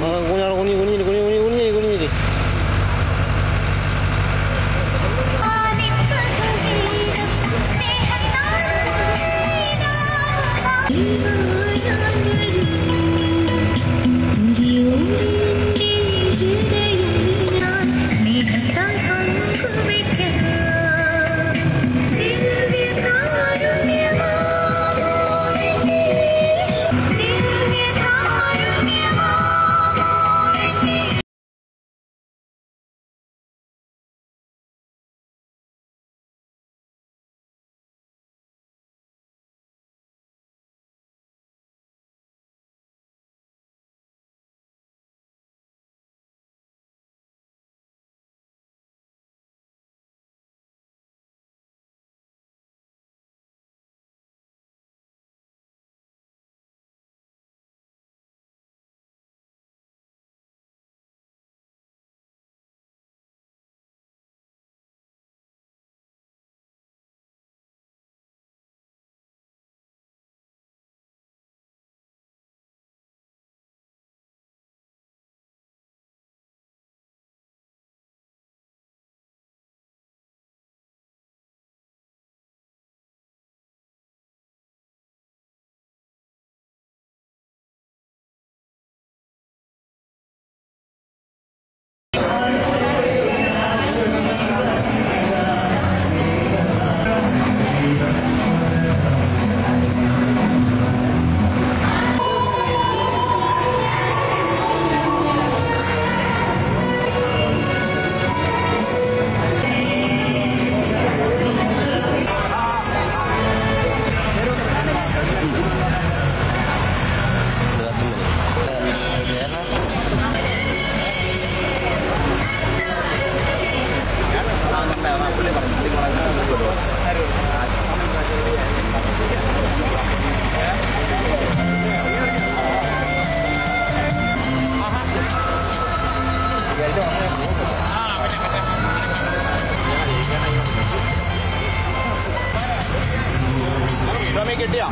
കുനിഞ്ഞിരി കിട്ടിയോ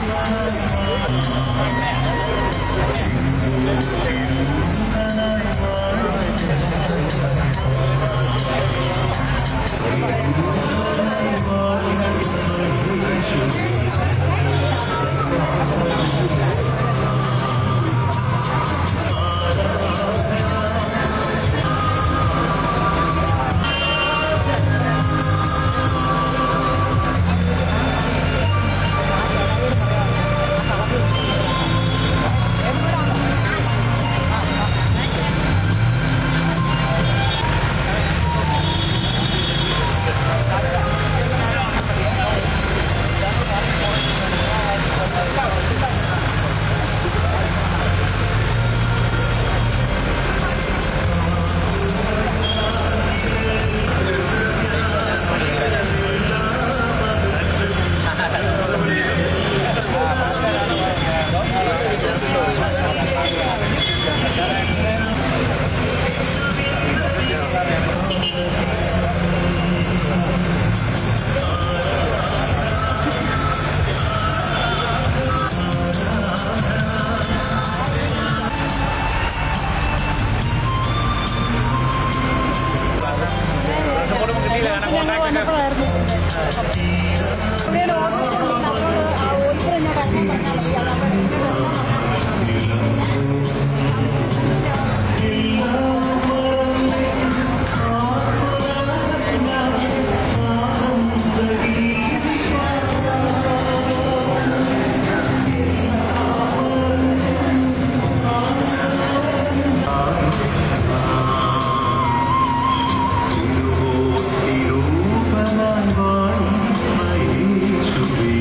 to be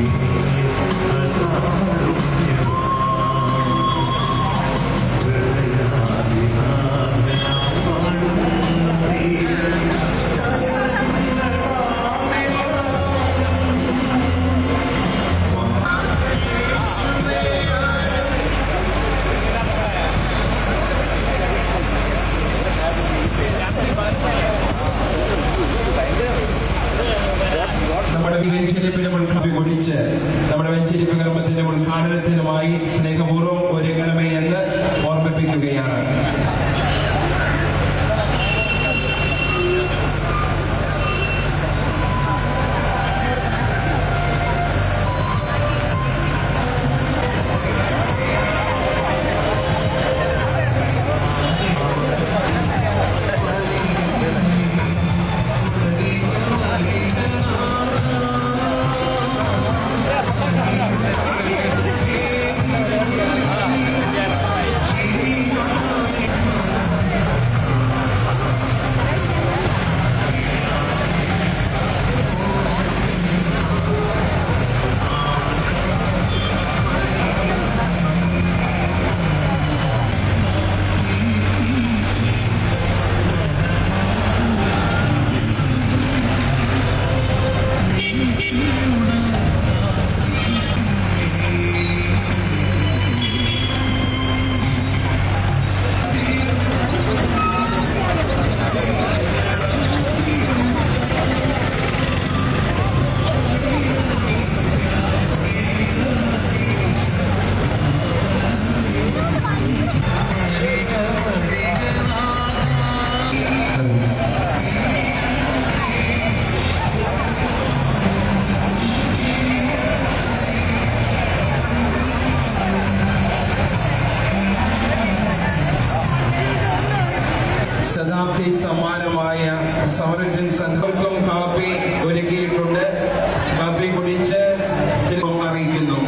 ശതാബ്ദി സമ്മാനമായ സമരത്തിൻ സന്ദർഭം കാപ്പി ഒരുക്കിയിട്ടുണ്ട്. കാപ്പി കുടിച്ച് അറിയിക്കുന്നു.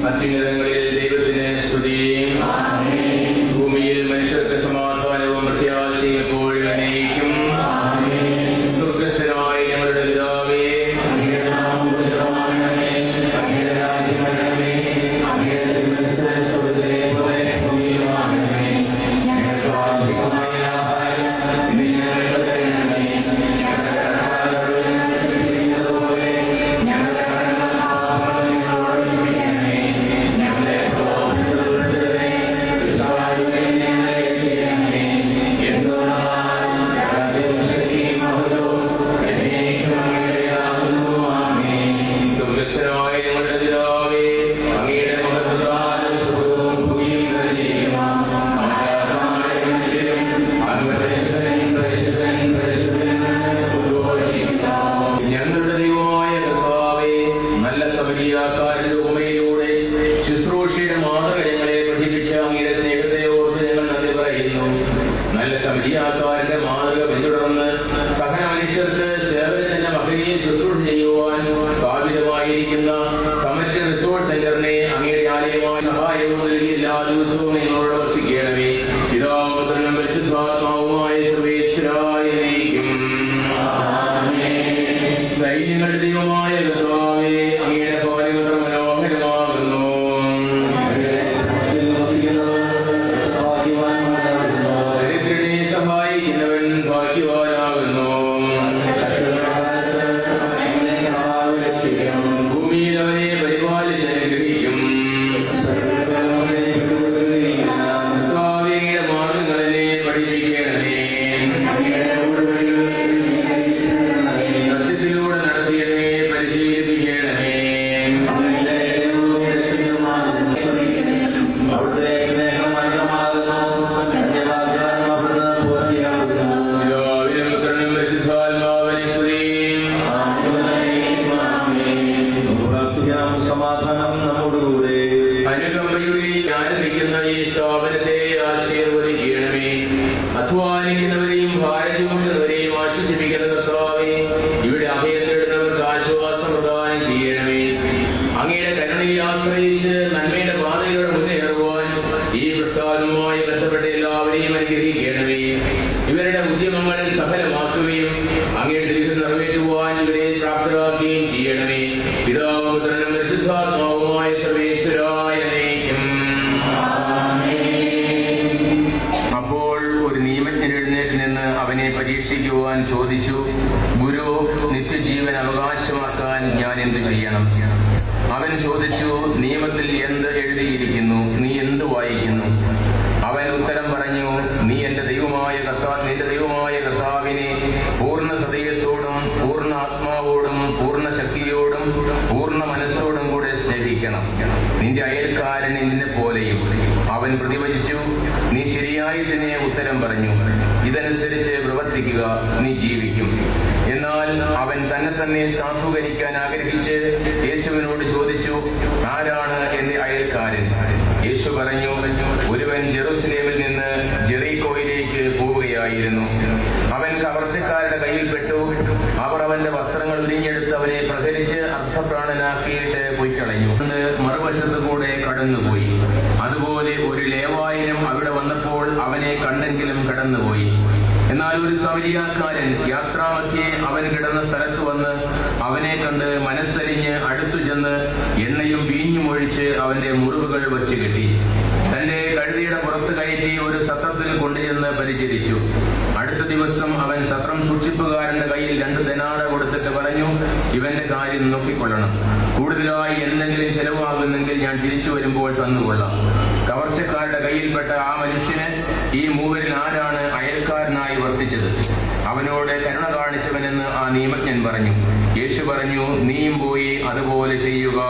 അത്യുന്നതങ്ങളിൽ ദൈവത്തിന് സ്തുതിയും ഭൂമിയിൽ മനുഷ്യർക്ക് സമാധാനവും പ്രത്യാശയും എപ്പോഴും നയിക്കും. സ്വർഗസ്ഥനായ ഞങ്ങളുടെ പിതാവേ, അങ്ങയുടെ നാമം പൂജിതമാകണമേ, അങ്ങയുടെ രാജ്യം വരണമേ, അങ്ങയുടെ തിരുമനസ്സ് സ്വർഗ്ഗത്തിലെ പോലെ ഭൂമിയിലുമാകണമേ. ഞങ്ങൾക്ക് ആവശ്യമായ ആഹാരം ഇന്ന് ഞങ്ങൾക്ക് തരണമേ. ഞങ്ങളുടെ കടക്കാരോട് ഞങ്ങൾ ക്ഷമിക്കുന്നതുപോലെ ഞങ്ങളുടെ കടങ്ങളും പാപങ്ങളും ഞങ്ങളോട് ക്ഷമിക്കണമേ. ഞങ്ങളെ പ്രലോഭനത്തിൽ ഉൾപ്പെടുത്തരുതേ, ദുഷ്ടാരൂപിയിൽ ഞങ്ങളെ രക്ഷിക്കണമേ. എന്തുകൊണ്ടെന്നാൽ രാജ്യവും ശക്തിയും മഹത്വവും എന്നേക്കും അങ്ങയുടേതാകുന്നു. ആമേൻ. സ്വർഗ്ഗസ്ഥനായ ഞങ്ങളുടെ പിതാവേ, അങ്ങയുടെ മഹത്വത്താൽ സ്വർഗ്ഗവും ഭൂമിയും നിറഞ്ഞിരിക്കുന്നു. അങ്ങയുടെ മനുഷ്യരും അങ്ങ് പരിശുദ്ധൻ പരിശുദ്ധൻ പരിശുദ്ധൻ എന്ന് ഉദ്ഘോഷിക്കുന്നു. ഞങ്ങളുടെ ദൈവമായ കർത്താവേ, നല്ല സമരിയാക്കാരുടെ ഉപമയിലൂടെ ശുശ്രൂഷയുടെ മാതൃക ഞങ്ങളെ പഠിപ്പിച്ച അങ്ങയുടെ സ്നേഹത്തെ ഓർത്ത് ഞങ്ങൾ നന്ദി പറയുന്നു. നല്ല സമരിയാക്കാരുടെ മാതൃക പിന്തുടർന്ന് സഹന മനുഷ്യർക്ക് സേവനത്തിന്റെ മകനെയും ശുശ്രൂഷ ചെയ്യുവാൻ സ്ഥാപിതമായിരിക്കുന്ന സമറ്റ് റിസോർട്ട് സെന്ററിനെ അങ്ങയുടെ ആലയമായ സഹായവും നൽകി എല്ലാ ദിവസവും നിങ്ങളോട് വസിക്കണമേ. പിതാവും പുത്രനും പരിശുദ്ധാത്മാവുമായ സർവേശ്വരായ നയിക്കും. സൈന്യങ്ങളുടെ ദൈവമായ കർത്താവേ, അങ്ങയുടെ ഭവനം എത്ര മനോഹരമാകുന്നു. ദരിദ്രനെ സഹായിക്കുന്നവൻ ഭാഗ്യവാനാകുന്നു. ഭൂമിയിൽ അവനെ പരിപാലിച്ച് അനുഗ്രഹിക്കും. കർത്താവേ, മാർഗങ്ങളെ പഠിപ്പിക്കണമേ. സത്യത്തിലൂടെ നടത്തിയവനെ പരിശീലിപ്പിക്കണമേ. പിതാവിനും പുത്രനും പരിശുദ്ധാത്മാവിനും സ്തുതിയും. സമാധാനം നമ്മോടുകൂടെ. അനുകമ്പയുടെ ആരംഭിക്കുന്ന ഈ സ്ഥാപനത്തെ ആശീർവദിക്കണമേ. അധ്വാനിക്കുന്നവരെയും ഭാരം ചുമക്കുന്നവരെയും ആശ്വസിപ്പിക്കുന്ന കർത്താവേ, ഇവിടെ അഭയം തേടുന്നവർക്ക് ആശ്വാസം പ്രദാനം ചെയ്യണമേ. അങ്ങയുടെ കരുണയെ ആശ്രയിച്ച് നന്മയുടെ പാതയിലൂടെ മുന്നേറുവാൻ ഈ പ്രസ്ഥാനവുമായി ബന്ധപ്പെട്ട എല്ലാവരെയും അനുഗ്രഹിക്കണമേ. ഇവരുടെ ഉദ്യമങ്ങൾ സഫലമാക്കുകയും അങ്ങയുടെ ദൈവം നിറവേറ്റുവാൻ ഇവരെ പ്രാപ്തരാക്കുകയും ചെയ്യണമേ. പിതാവും പുത്രനും പരിശുദ്ധാത്മാവുമായ സർവേശ്വരായ നയിക്കും. അപ്പോൾ ഒരു നിയമജ്ഞൻ എഴുന്നേറ്റ് നിന്ന് അവനെ പരീക്ഷിക്കുവാൻ ചോദിച്ചു, ഗുരു, നിത്യജീവൻ അവകാശമാക്കാൻ ഞാൻ എന്തു ചെയ്യണം? അവൻ ചോദിച്ചു, നിയമത്തിൽ എന്ത് എഴുതിയിരിക്കുന്നു? നീ എന്ത് വായിക്കുന്നു? അവൻ ഉത്തരം പറഞ്ഞു, നീ നിന്റെ ദൈവമായ കർത്താവിനെ പൂർണ്ണ ഹൃദയത്തോടും പൂർണ്ണ ആത്മാവോടും പൂർണ്ണ ശക്തിയോടും പൂർണ്ണ മനസ്സോടും കൂടെ സ്നേഹിക്കണം. നിന്റെ അയൽക്കാരൻ നിന്നെ പോലെയും. അവൻ പ്രതിവചിച്ചു, നീ ശരിയായി തന്നെ ഉത്തരം പറഞ്ഞു. ഇതനുസരിച്ച് പ്രവർത്തിക്കുക, നീ ജീവിക്കും. എന്നാൽ അവൻ തന്നെ സാധൂകരിക്കാൻ ആഗ്രഹിച്ച് യേശുവിനോട് ചോദിച്ചു, ആരാണ് എന്റെ അയൽക്കാരൻ? യേശു പറഞ്ഞു, ഒരുവൻ ജെറുസലേമിൽ നിന്ന് ജെറീക്കോയിലേക്ക് പോവുകയായിരുന്നു. അവൻ കവർച്ചക്കാരുടെ കയ്യിൽപ്പെട്ടു. അവർ അവന്റെ വസ്ത്രങ്ങൾ ഉരിഞ്ഞെടുത്ത് അവനെ പ്രഹരിച്ച് അർത്ഥപ്രാണനാക്കിയിട്ട് പൊയ്ക്കളഞ്ഞു. മറുവശത്തു കൂടെ കടന്നുപോയി. അതുപോലെ ഒരു ലേവായനും അവിടെ അവനെ കണ്ടെങ്കിലും കടന്നുപോയി. എന്നാൽ ഒരു സമരിയാക്കാരൻ യാത്രാമധ്യേ അവൻ കിടന്ന സ്ഥലത്ത് വന്ന് അവനെ കണ്ട് മനസ്സരിഞ്ഞ് അടുത്തു ചെന്ന് എണ്ണയും വീഞ്ഞും ഒഴിച്ച് അവന്റെ മുറിവുകൾ വച്ചു കെട്ടി. തന്റെ കഴുതയുടെ പുറത്ത് കയറ്റി ഒരു സത്രത്തിൽ കൊണ്ടുചെന്ന് പരിചരിച്ചു. അടുത്ത ദിവസം അവൻ സത്രം സൂക്ഷിപ്പുകാരന്റെ കയ്യിൽ 2 ദനാറ കൊടുത്തിട്ട് പറഞ്ഞു, ഇവന്റെ കാര്യം നോക്കിക്കൊള്ളണം. കൂടുതലായി എന്തെങ്കിലും ചെലവാകുന്നെങ്കിൽ ഞാൻ തിരിച്ചു വരുമ്പോൾ തന്നുകൊള്ളാം. കവർച്ചക്കാരുടെ കയ്യിൽപ്പെട്ട ആ മനുഷ്യന് ഈ മൂവരിൽ ആരാണ് അയൽക്കാരനായി വർത്തിച്ചത്? അവനോട് കരുണ കാണിച്ചവനെന്ന് ആ നിയമജ്ഞൻ പറഞ്ഞു. യേശു പറഞ്ഞു, നീയും പോയി അതുപോലെ ചെയ്യുക.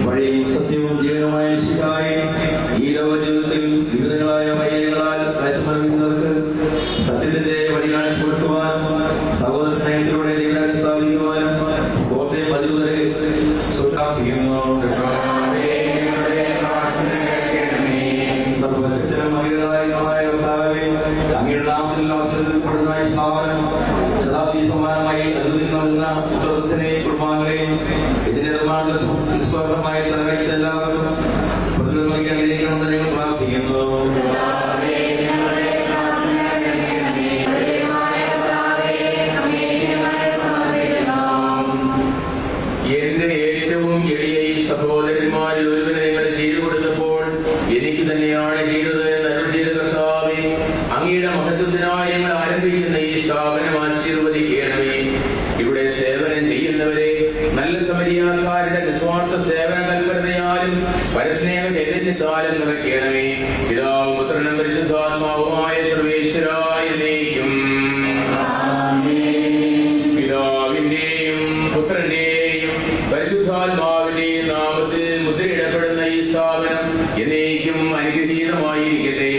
വഴിയും സത്യവും ജീവനുമായ ശിവായി ഈ ലോക ജീവിതത്തിൽ വിവിധങ്ങളായ വൈകല്യങ്ങളാൽ ക്ലേശമനുഭവിക്കുന്നവർക്ക് സത്യത്തിന്റെ വഴി കാണിച്ചു കൊടുക്കുവാനും സഹോദര സ്നേഹത്തിലൂടെ ദൈവം സ്ഥാപിക്കുവാനും കോട്ടയം പതിവുവരെ പ്രാർത്ഥിക്കുന്നു. സർവശക്തനുമായ കർത്താവേ, അങ്ങയുടെ നാമത്തിൽ അവസരപ്പെടുന്ന സ്ഥാപനം ശതാബ്ദി സമ്മാനമായി അനുവദിക്കുന്ന ഉത്തരത്തിനെയും കുടുംബാംഗങ്ങളെയും ഇതിന്റെ നിർമ്മാണത്തിൽ നിസ്വാർത്ഥമായി സഹായിച്ച എല്ലാവർക്കും പ്രതിഫലം നൽകി അനുഗ്രഹിക്കണമെന്ന് ഞങ്ങൾ പ്രാർത്ഥിക്കുന്നു. എന്റെ ഏറ്റവും എളിയ ഈ സഹോദരന്മാരിൽ ഒരുവനെ നിങ്ങൾ ചെയ്തു കൊടുത്തപ്പോൾ എനിക്ക് തന്നെയാണ് ചെയ്തത് എന്ന് അരുൾ ചെയ്ത കർത്താവേ, അങ്ങയുടെ മഹത്വത്തിനായി ഞങ്ങൾ ആരംഭിക്കുന്ന ഈ സ്ഥാപനം ആശീർവദിക്കണമേ. ഇവിടെ സേവനം ചെയ്യുന്നവരെ നല്ല സമരിയാക്കാരുടെ നിസ്വാർത്ഥ സേവന തൽപരതയാലും പരസ്നേഹ ചൈതന്യത്താലും നിറയ്ക്കണമേ. പിതാവും പുത്രനും പരിശുദ്ധാത്മാവുമായ സർവേശ്വരായ നീക്കും പിതാവിന്റെയും പുത്രന്റെയും പരിശുദ്ധാത്മാവിന്റെയും നാമത്തിൽ മുദ്രയിടപ്പെടുന്ന ഈ സ്ഥാപനം എന്നേക്കും അനുഗ്രഹീതമായിരിക്കട്ടെ.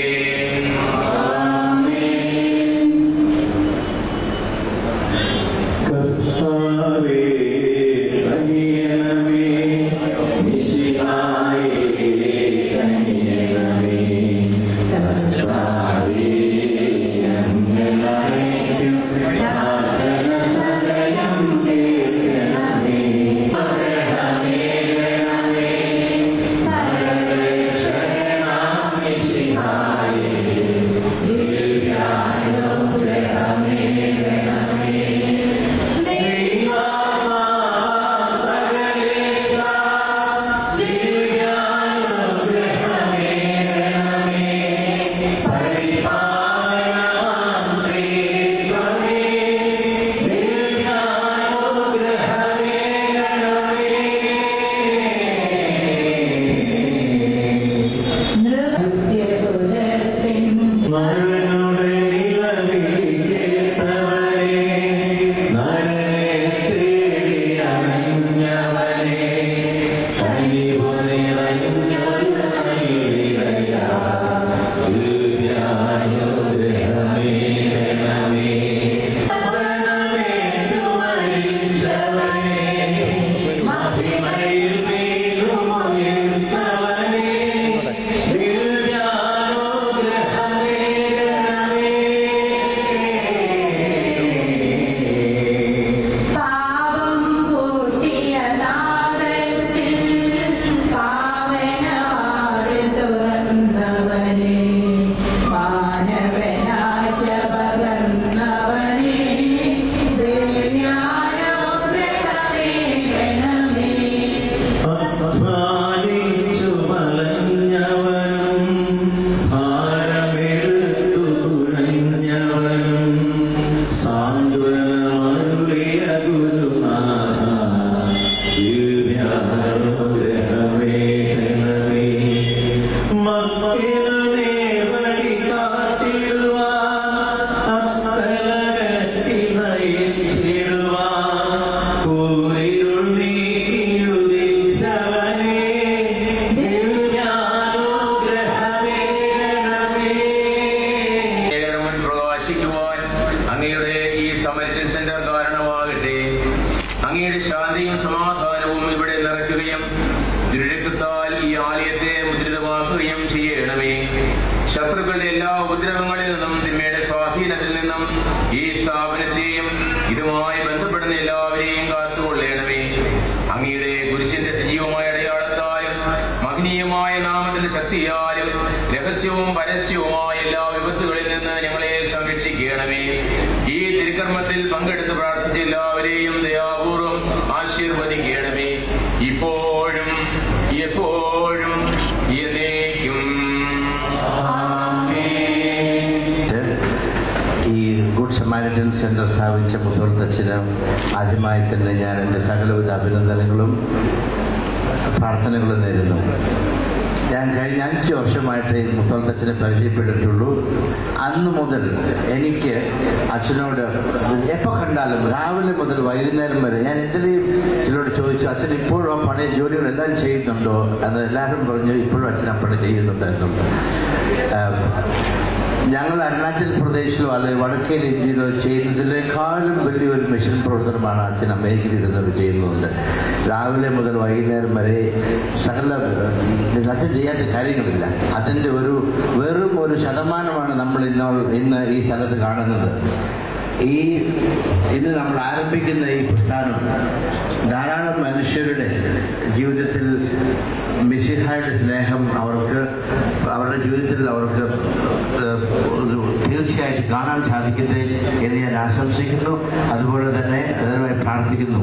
ശത്രുക്കളുടെ എല്ലാ ഉപദ്രവങ്ങളിൽ നിന്നും തിന്മയുടെ സ്വാധീനത്തിൽ നിന്നും ഈ സ്ഥാപനത്തെയും ഇതുമായി ബന്ധപ്പെടുന്ന എല്ലാവരെയും കാത്തുകൊള്ളേണം. രഹസ്യവും പരസ്യവുമായ എല്ലാ വിപത്തുകളിൽ നിന്ന് ഞങ്ങളെ സംരക്ഷിക്കണമേ. ഈ തിരുക്കർമ്മത്തിൽ പങ്കെടുത്ത് പ്രാർത്ഥിച്ച എല്ലാവരെയും ദയാപൂർവം ആശീർവദിക്കണമേ, ഇപ്പോഴും എപ്പോഴും എന്നേക്കും. ഈ ഗുഡ് സമാരിറ്റൻ സെന്റർ സ്ഥാപിച്ച മുത്തോളത്തച്ഛന് ആദ്യമായി തന്നെ ഞാൻ എൻ്റെ സകലവിധ അഭിനന്ദനങ്ങളും പ്രാർത്ഥനകളും നേരുന്നു. ഞാൻ കഴിഞ്ഞ 5 വർഷമായിട്ട് മുത്തോളത്തച്ഛനെ പരിചയപ്പെട്ടിട്ടുള്ളൂ. അന്ന് മുതൽ എനിക്ക് അച്ഛനോട് എപ്പോൾ കണ്ടാലും രാവിലെ മുതൽ വൈകുന്നേരം വരെ ഞാൻ എന്തിനേയും ഇതിനോട് ചോദിച്ചു, അച്ഛൻ ഇപ്പോഴും ആ പണി ജോലികളെല്ലാം ചെയ്യുന്നുണ്ടോ എന്ന്. എല്ലാവരും പറഞ്ഞു ഇപ്പോഴും അച്ഛൻ ആ പണി ചെയ്യുന്നുണ്ടായിരുന്നു. ഞങ്ങൾ അരുണാചൽ പ്രദേശിലോ അല്ലെങ്കിൽ വടക്കേ ഇന്ത്യയിലോ ചെയ്യുന്നതിനേക്കാളും വലിയൊരു മിഷൻ പ്രവർത്തനമാണ് അച്ഛൻ അമേരിക്കയിൽ ഇരുന്നത് ചെയ്യുന്നുണ്ട്. രാവിലെ മുതൽ വൈകുന്നേരം വരെ സകല അച്ഛൻ ചെയ്യാത്ത കാര്യങ്ങളില്ല. അതിൻ്റെ വെറും ഒരു ശതമാനമാണ് നമ്മൾ ഇന്ന് ഈ സ്ഥലത്ത് കാണുന്നത്. ഇന്ന് നമ്മൾ ആരംഭിക്കുന്ന ഈ പ്രസ്ഥാനം ധാരാളം മനുഷ്യരുടെ ജീവിതത്തിൽ മിശിഹായുടെ സ്നേഹം അവരുടെ ജീവിതത്തിൽ അവർക്ക് തീർച്ചയായിട്ടും കാണാൻ സാധിക്കട്ടെ എന്ന് ഞാൻ ആശംസിക്കുന്നു. അതുപോലെ തന്നെ അതിനായി പ്രാർത്ഥിക്കുന്നു.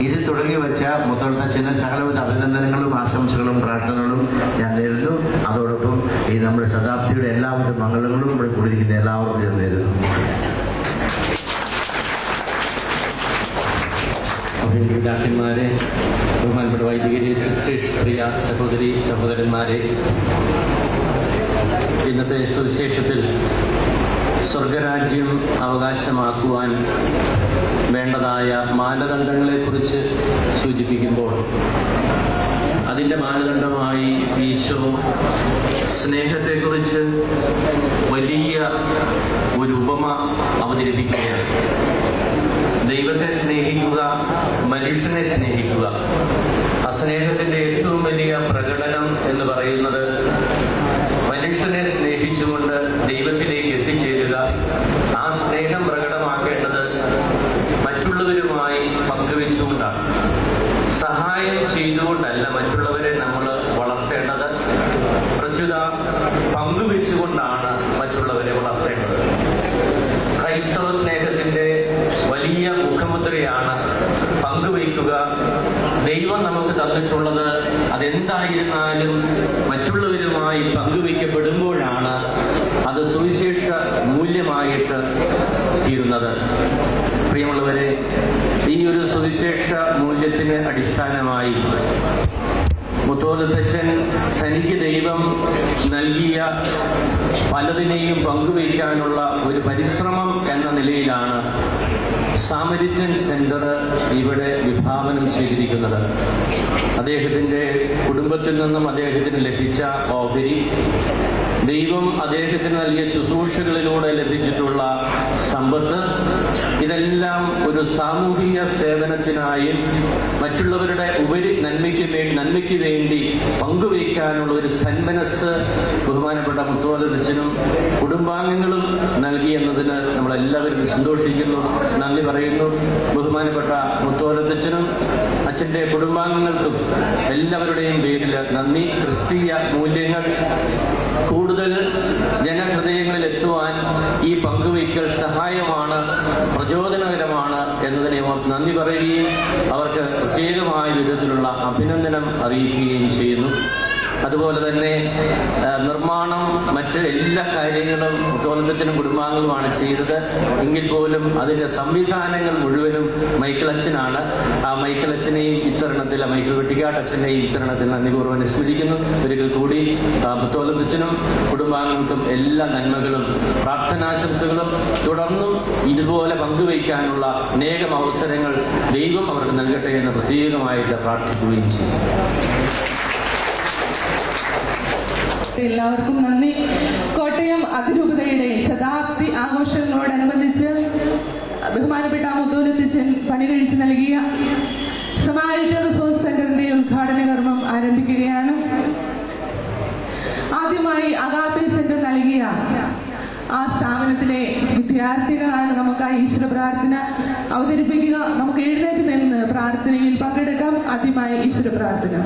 ഇതിൽ തുടങ്ങി വെച്ച മുത്തോളത്തച്ഛന് സകലവിധ അഭിനന്ദനങ്ങളും ആശംസകളും പ്രാർത്ഥനകളും ഞാൻ നേരുന്നു. അതോടൊപ്പം ഈ നമ്മുടെ ശതാബ്ദിയുടെ എല്ലാവിധ മംഗളങ്ങളും ഇവിടെ കൂടിയിരിക്കുന്ന എല്ലാവർക്കും ഞാൻ നേരുന്നു. പിതാക്കന്മാരെ, ബഹുമാനപ്പെട്ട വൈദികരെ, സിസ്റ്റേഴ്സ്, പ്രിയ സഹോദരി സഹോദരന്മാരെ, ഇന്നത്തെ സുവിശേഷത്തിൽ സ്വർഗരാജ്യം അവകാശമാക്കുവാൻ വേണ്ടതായ മാനദണ്ഡങ്ങളെക്കുറിച്ച് സൂചിപ്പിക്കുമ്പോൾ അതിൻ്റെ മാനദണ്ഡമായി ഈശോ സ്നേഹത്തെക്കുറിച്ച് വലിയ ഒരു ഉപമ അവതരിപ്പിക്കുകയാണ്. ദൈവത്തെ സ്നേഹിക്കുക, മനുഷ്യനെ സ്നേഹിക്കുക. ആ സ്നേഹത്തിന്റെ ഏറ്റവും വലിയ പ്രകടനം എന്ന് പറയുന്നത് മനുഷ്യനെ സ്നേഹിച്ചുകൊണ്ട് ദൈവത്തിലേക്ക് എത്തിച്ചേരുക. ആ സ്നേഹം പ്രകടമാക്കേണ്ടത് മറ്റുള്ളവരുമായി പങ്കുവെച്ചുകൊണ്ടാണ്. സഹായം ചെയ്തുകൊണ്ടല്ല മറ്റുള്ളവരെ നമ്മൾ വളർത്തേണ്ടത്, പ്രത്യുത പങ്കുവെച്ചുകൊണ്ടാണ് മറ്റുള്ളവരെ വളർത്തേണ്ടത്. ക്രൈസ്തവ സ്നേഹത്തിന്റെ വലിയ മുഖമുദ്രയാണ് പങ്കുവയ്ക്കുക. ദൈവം നമുക്ക് തന്നിട്ടുള്ളത് അതെന്തായിരുന്നാലും മറ്റുള്ളവരുമായി പങ്കുവയ്ക്കപ്പെടുമ്പോഴാണ് അത് സുവിശേഷ മൂല്യമായിട്ട് തീരുന്നത്. പ്രിയമുള്ളവരെ, ഈ ഒരു സുവിശേഷ മൂല്യത്തിന് അടിസ്ഥാനമായി മുത്തോളത്തച്ഛൻ തനിക്ക് ദൈവം നൽകിയ പലതിനെയും പങ്കുവയ്ക്കാനുള്ള ഒരു പരിശ്രമം എന്ന നിലയിലാണ് സാമരിറ്റൻ സെന്റർ ഇവിടെ വിഭാവനം ചെയ്തിരിക്കുന്നത്. അദ്ദേഹത്തിന്റെ കുടുംബത്തിൽ നിന്നും അദ്ദേഹത്തിന് ലഭിച്ച ഓഹരി, ദൈവം അദ്ദേഹത്തിന് നൽകിയ ശുശ്രൂഷകളിലൂടെ ലഭിച്ചിട്ടുള്ള സമ്പത്ത്, ഇതെല്ലാം ഒരു സാമൂഹിക സേവനത്തിനായി മറ്റുള്ളവരുടെ നന്മയ്ക്ക് വേണ്ടി പങ്കുവയ്ക്കാനുള്ള ഒരു സന്മനസ് ബഹുമാനപ്പെട്ട മുത്തോളത്തച്ഛനും കുടുംബാംഗങ്ങളും നൽകി എന്നതിന് നമ്മളെല്ലാവരും സന്തോഷിക്കുന്നു, നന്ദി പറയുന്നു. ബഹുമാനപ്പെട്ട മുത്തോളത്തച്ഛനും അച്ഛൻ്റെ കുടുംബാംഗങ്ങൾക്കും എല്ലാവരുടെയും പേരിൽ നന്ദി. ക്രിസ്തീയ മൂല്യങ്ങൾ കൂടുതൽ ജനഹൃദയങ്ങളിൽ എത്തുവാൻ ഈ പങ്കുവയ്ക്കൽ സഹായമാണ്, പ്രചോദനകരമാണ് എന്നതിനെ ഓർത്ത് നന്ദി പറയുകയും അവർക്ക് പ്രത്യേകമായ വിധത്തിലുള്ള അഭിനന്ദനം അറിയിക്കുകയും ചെയ്യുന്നു. അതുപോലെ തന്നെ നിർമ്മാണം, മറ്റ് എല്ലാ കാര്യങ്ങളും മുത്തോളത്തച്ഛനും കുടുംബാംഗങ്ങളുമാണ് ചെയ്തത്. എങ്കിൽ പോലും അതിന്റെ സംവിധാനങ്ങൾ മുഴുവനും മൈക്കിളച്ഛനാണ്. ആ മൈക്കിളച്ഛനെയും ഇത്തരണത്തിൽ, മൈക്കിൾ വെട്ടിക്കാട്ടച്ഛനെയും ഇത്തരണത്തിൽ നന്ദിപൂർവ്വം സ്മരിക്കുന്നു. ഒരിക്കൽ കൂടി മുത്തോളത്തച്ഛനും കുടുംബാംഗങ്ങൾക്കും എല്ലാ നന്മകളും പ്രാർത്ഥനാശംസകളും, തുടർന്നും ഇതുപോലെ പങ്കുവയ്ക്കാനുള്ള അനേകം അവസരങ്ങൾ ദൈവം അവർക്ക് നൽകട്ടെ എന്ന് പ്രത്യേകമായിട്ട് പ്രാർത്ഥിക്കുകയും ചെയ്യും. എല്ലാവർക്കും നന്ദി. കോട്ടയം അതിരൂപതയുടെ ശതാബ്ദി ആഘോഷങ്ങളോടനുബന്ധിച്ച് ബഹുമാനപ്പെട്ട മുത്തോളത്തച്ഛൻ പണി കഴിച്ചു നൽകിയ സമാരിറ്റൻ റിസോഴ്സ് സെന്ററിന്റെ ഉദ്ഘാടന കർമ്മം ആരംഭിക്കുകയാണ്. ആദ്യമായി അഗാപ്പെ സെന്റർ നൽകിയ ആ സ്ഥാപനത്തിലെ വിദ്യാർത്ഥികളാണ് നമുക്ക് ആ ഈശ്വര പ്രാർത്ഥന അവതരിപ്പിക്കുക. നമുക്ക് എഴുന്നേറ്റ് നിന്ന് പ്രാർത്ഥനയിൽ പങ്കെടുക്കാം. ആദ്യമായി ഈശ്വര പ്രാർത്ഥന.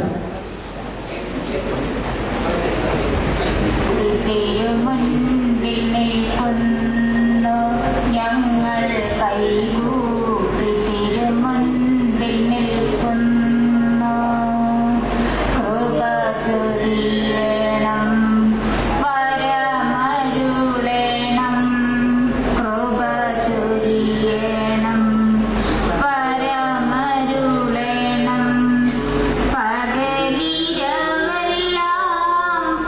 തിരുമുൻപിൽ നിൽക്കുന്നു ഞങ്ങൾ കൈകൂപ്പി തിരുമുൻപിൽ നിൽക്കുന്നു കൃപ ചൊരിയണം വരമരുളേണം കൃപ ചൊരിയണം വരമരുളേണം പകലിരവെല്ലാം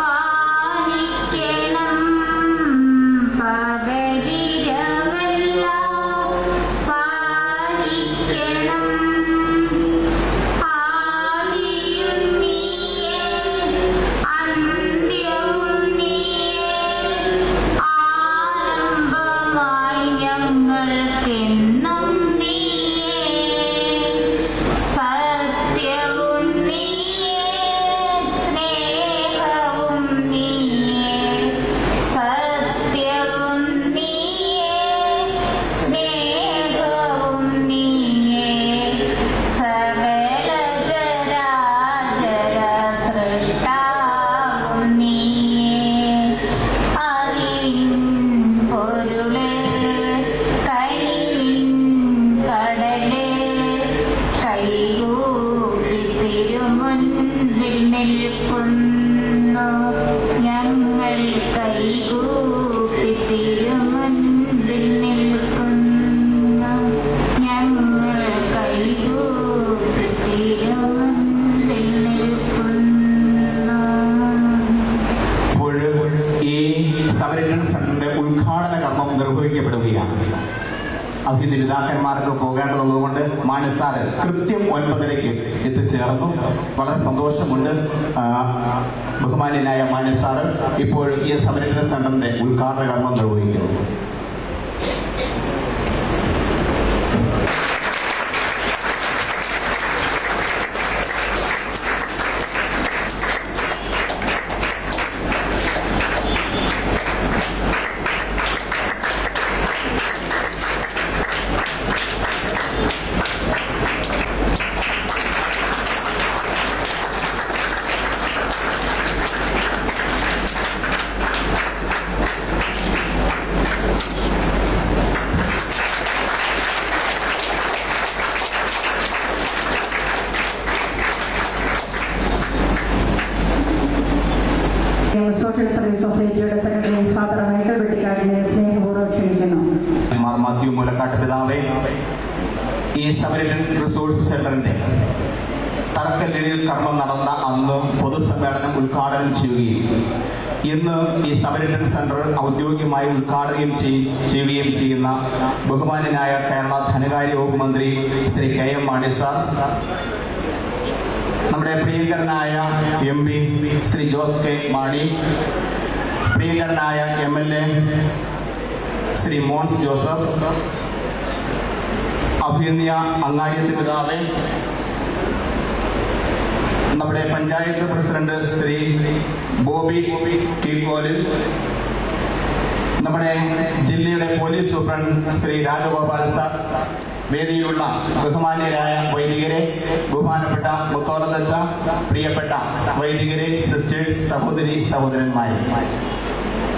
പാലിക്കണം പകലിരവെല്ലാം പാലിക്കണം ആദിയും നീയേ അന്ത്യവും നീയേ ആരംഭമായി ഞങ്ങൾക്കെന്നും നീയേ സത്യവും നീയേ സ്നേഹവും നീയേ സത്യവും നീയേ സ്നേഹവും നീയേ സകല ചരാചര സൃഷ്ടാവും നീയേ അറിവിൻ പൊരുളേ കനിവിൻ കടലേ കൈകൂപ്പി തിരുമുൻപിൽ നിൽക്കുന്നു ഞങ്ങൾ കൈകൂപ്പി തിരുമുൻപിൽ നിൽക്കുന്നു ഞങ്ങൾ കൈകൂപ്പി തിരുമുൻപിൽ നിൽക്കുന്നു. ഇപ്പോൾ ഈ സമരൻ സെന്ററിന്റെ ഉദ്ഘാടന കർമ്മം നിർവഹിക്കപ്പെടുകയാണ്. അഭിനന്ദ പിതാക്കന്മാർക്ക് പോകേണ്ടതുള്ളതുകൊണ്ട് മാനസാറ് കൃത്യം 9:30 എത്തിച്ചേർന്നു. വളരെ സന്തോഷമുണ്ട്. ബഹുമാന്യനായ മാനസാറ് ഇപ്പോൾ ഈ സമരൻ സെന്ററിന്റെ ഉദ്ഘാടന കർമ്മം നിർവഹിക്കുന്നു. സോഷ്യൽ സർവീസ് സൊസൈറ്റിയുടെ സെക്രട്ടറി ഫാദർ മൈക്കൽ വെട്ടിക്കാടിനെ സ്നേഹപൂർവ്വം ക്ഷണിക്കുന്നു. മാർ മാത്യു മൂലക്കാട്ട് പിതാവേ, ഈ സമരൻ റിസോഴ്സ് സെന്ററിന്റെ തറക്കല്ലിടൽ കർമ്മം നടന്ന അന്ന് പൊതുസമ്മേളനം ഉദ്ഘാടനം ചെയ്യുകയും ഇന്ന് ഈ സമരൻ സെന്റർ ഔദ്യോഗികമായി ഉദ്ഘാടനം ചെയ്യുകയും ചെയ്യുന്ന ബഹുമാന്യനായ കേരള ധനകാര്യ വകുപ്പ് മന്ത്രി ശ്രീ കെ.എം. മാണി സാർ, നമ്മുടെ പ്രിയങ്കരനായ MP Shri Jose K Mani, പ്രിയങ്കരനായ MLA ശ്രീ മോൻസ് ജോസഫ്, അഭിനന്ദ അങ്ങാടിയത്ത് പിതാവേ, നമ്മുടെ പഞ്ചായത്ത് പ്രസിഡന്റ് ശ്രീ ബോബി കീഴ്കോലിൽ, നമ്മുടെ ജില്ലയുടെ police superintendent Shri Rajagopal sir, വേദിയിലുള്ള ബഹുമാന്യരായ വൈദികരെ, ബഹുമാനപ്പെട്ട മുത്തോളത്തച്ഛ, പ്രിയപ്പെട്ട വൈദികരെ, സിസ്റ്റേഴ്സ്, സഹോദരി സഹോദരന്മാരെ,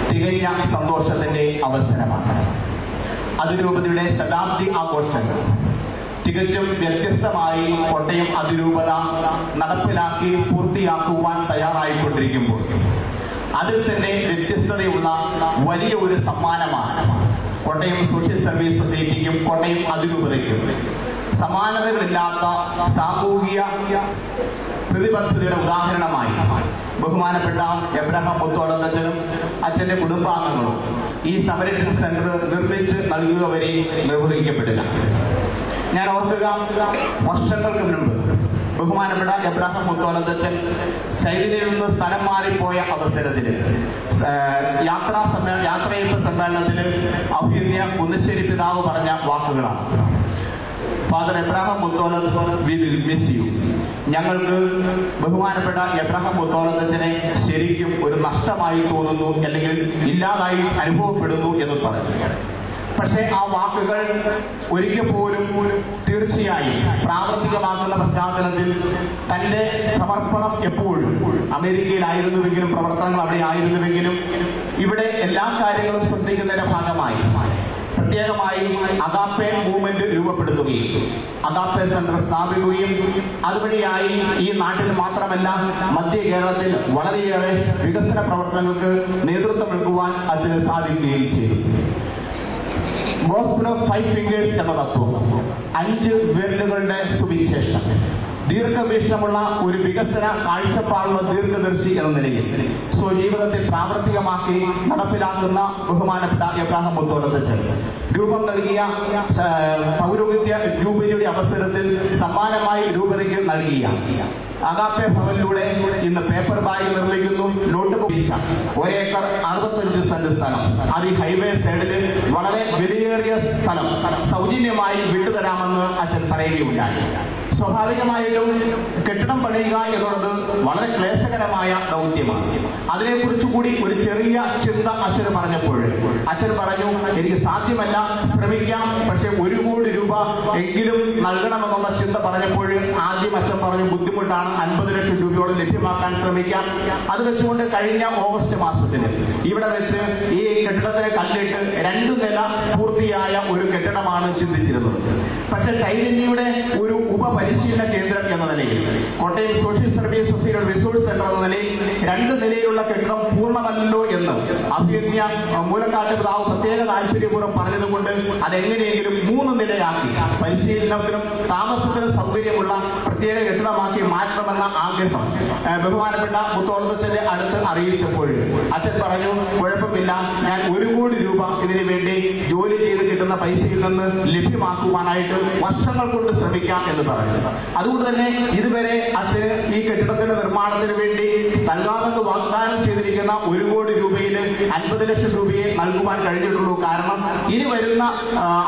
തികഞ്ഞ സന്തോഷത്തിന്റെ അവസരമാണ്. അതിരൂപതയുടെ ശതാബ്ദി ആഘോഷങ്ങൾ തികച്ചും വ്യത്യസ്തമായി കോട്ടയം അതിരൂപത നടപ്പിലാക്കി പൂർത്തിയാക്കുവാൻ തയ്യാറായിക്കൊണ്ടിരിക്കുമ്പോൾ അതിൽ തന്നെ വ്യത്യസ്തതയുള്ള വലിയ ഒരു സമ്മാനമാണ് കോട്ടയം സോഷ്യൽ സർവീസ് സൊസൈറ്റിക്കും കോട്ടയം അതിരൂപതയ്ക്കും. സമാനതകളില്ലാത്ത സാമൂഹിക പ്രതിബദ്ധതയുടെ ഉദാഹരണമായി ബഹുമാനപ്പെട്ട എബ്രഹാം മുത്തോളത്തച്ഛനും അച്ഛന്റെ കുടുംബാംഗങ്ങളും ഈ സമരൻ സെന്റർ നിർമ്മിച്ച് നൽകുക വരെ നിർവഹിക്കപ്പെടുക. ഞാൻ ഓർക്കുക, വർഷങ്ങൾക്ക് മുൻപ് ബഹുമാനപ്പെട്ട എബ്രഹാം മുത്തോളത്തച്ഛൻ ശൈലിയിൽ നിന്ന് സ്ഥലം മാറിപ്പോയ അവസരത്തിൽ യാത്രയപ്പ് സമ്മേളനത്തിൽ അഭിനന്ദ കുന്നശ്ശേരി പിതാവ് പറഞ്ഞ വാക്കുകളാണ്. Father Abraham Mutholath, we will miss you. ഞങ്ങൾക്ക് ബഹുമാനപ്പെട്ട എബ്രഹാം മുത്തോളത്തച്ഛനെ ശരിക്കും ഒരു നഷ്ടമായി തോന്നുന്നു, അല്ലെങ്കിൽ ഇല്ലാതായി അനുഭവപ്പെടുന്നു എന്ന് പറഞ്ഞു. പക്ഷേ ആ വാക്കുകൾ ഒരിക്കൽ പോലും തീർച്ചയായും പ്രാവർത്തികമാക്കുന്ന പശ്ചാത്തലത്തിൽ തന്റെ സമർപ്പണം എപ്പോഴും അമേരിക്കയിലായിരുന്നുവെങ്കിലും പ്രവർത്തനങ്ങൾ അവിടെ ആയിരുന്നുവെങ്കിലും ഇവിടെ എല്ലാ കാര്യങ്ങളും ശ്രദ്ധിക്കുന്നതിന്റെ ഭാഗമായി പ്രത്യേകമായി അഗാപ്പെ മൂവ്മെന്റ് രൂപപ്പെടുത്തുകയും അഗാപ്പെ സെന്റർ സ്ഥാപിക്കുകയും അതുവഴിയായി ഈ നാട്ടിൽ മാത്രമല്ല മധ്യ കേരളത്തിൽ വളരെയേറെ വികസന പ്രവർത്തനങ്ങൾക്ക് നേതൃത്വം നൽകുവാൻ അച്ഛന് സാധിക്കുകയും ചെയ്തു. ഗോസ്പൽ ഓഫ് 5 ഫിംഗേഴ്സ് എന്ന തത്വം, 5 വിരലുകളുടെ സുവിശേഷം, ദീർഘവീക്ഷണമുള്ള ഒരു വികസന കാഴ്ചപ്പാടുള്ള ദീർഘദർശി എന്ന നിലയിൽ സ്വജീവിതത്തിൽ പ്രാവർത്തികമാക്കി നടപ്പിലാക്കുന്ന ബഹുമാനപ്പെട്ട എബ്രാഹിം മുത്തോലത്തച്ഛൻ രൂപം നൽകിയ പൗരോഹിത്യ ജൂബിലിയുടെ അവസരത്തിൽ സമ്മാനമായി രൂപതയ്ക്ക് നൽകിയ അഗാപ്പെ ഭവനിലൂടെ ഇന്ന് പേപ്പർ ബാഗ് നിർമ്മിക്കുന്നു. നോട്ട് ബുക്ക് 1 ഏക്കർ 65 സെന്റ് സ്ഥലം, അത് ഈ ഹൈവേ സൈഡില് വളരെ വിലയേറിയ സ്ഥലം സൗജന്യമായി വിട്ടുതരാമെന്ന് അച്ഛൻ പറയുകയുണ്ടായി. സ്വാഭാവികമായിട്ടും കെട്ടിടം പണിയുക എന്നുള്ളത് വളരെ ക്ലേശകരമായ ദൗത്യമാണ്. അതിനെക്കുറിച്ച് കൂടി ഒരു ചെറിയ ചിന്ത അച്ഛന് പറഞ്ഞപ്പോൾ അച്ഛൻ പറഞ്ഞു, എനിക്ക് സാധ്യമല്ല, ശ്രമിക്കാം, പക്ഷെ 1 കോടി രൂപ എങ്കിലും നൽകണമെന്നുള്ള ചിന്ത പറഞ്ഞപ്പോൾ ആദ്യം അച്ഛൻ പറഞ്ഞു ബുദ്ധിമുട്ടാണ്, 50 ലക്ഷം രൂപയോളം ലഭ്യമാക്കാൻ ശ്രമിക്കാം. അത് വെച്ചുകൊണ്ട് കഴിഞ്ഞ ഓഗസ്റ്റ് മാസത്തിന് ഇവിടെ വെച്ച് ഈ കെട്ടിടത്തിന് കല്ലിട്ട് 2 നില പൂർത്തിയായ ഒരു കെട്ടിടമാണ് ചിന്തിച്ചിരുന്നത്. പക്ഷെ ചൈതന്യയുടെ ഒരു ഉപപരിശീലന കേന്ദ്രം എന്ന നിലയിൽ കോട്ടയം സോഷ്യൽ സർവീസ് സൊസൈറ്റിയുടെ റിസോഴ്സ് സെന്റർ എന്ന നിലയിൽ 2 നിലയിലുള്ള കെട്ടിടം പൂർണ്ണമല്ലോ എന്ന് അഭ്യർത്ഥന മൂലക്കാട്ട് പിതാവ് പ്രത്യേക താല്പര്യപൂർവ്വം പറഞ്ഞതുകൊണ്ട് അതെങ്ങനെയെങ്കിലും 3 നിലയാക്കി പരിശീലനത്തിനും താമസത്തിനും സൗകര്യമുള്ള പ്രത്യേക കെട്ടിടമാക്കി മാറ്റണമെന്ന ആഗ്രഹം ബഹുമാനപ്പെട്ട മുത്തോളത്തച്ഛന്റെ അടുത്ത് അറിയിച്ചപ്പോൾ അച്ഛൻ പറഞ്ഞു, കുഴപ്പമില്ല, ഞാൻ 1 കോടി രൂപ ഇതിനു വേണ്ടി ജോലി ചെയ്ത് കിട്ടുന്ന പൈസയിൽ നിന്ന് ലഭ്യമാക്കുവാനായിട്ട് വർഷങ്ങൾ കൊണ്ട് ശ്രമിക്കാം എന്ന് പറഞ്ഞു. അതുകൊണ്ട് തന്നെ ഇതുവരെ അച്ഛന് ഈ കെട്ടിടത്തിന്റെ നിർമ്മാണത്തിന് വേണ്ടി നൽകാമെന്ന് വാഗ്ദാനം ചെയ്തിരിക്കുന്ന 1 കോടി രൂപയിൽ 50 ലക്ഷം രൂപയെ നൽകുവാൻ കഴിഞ്ഞിട്ടുള്ളൂ. കാരണം ഇനി വരുന്ന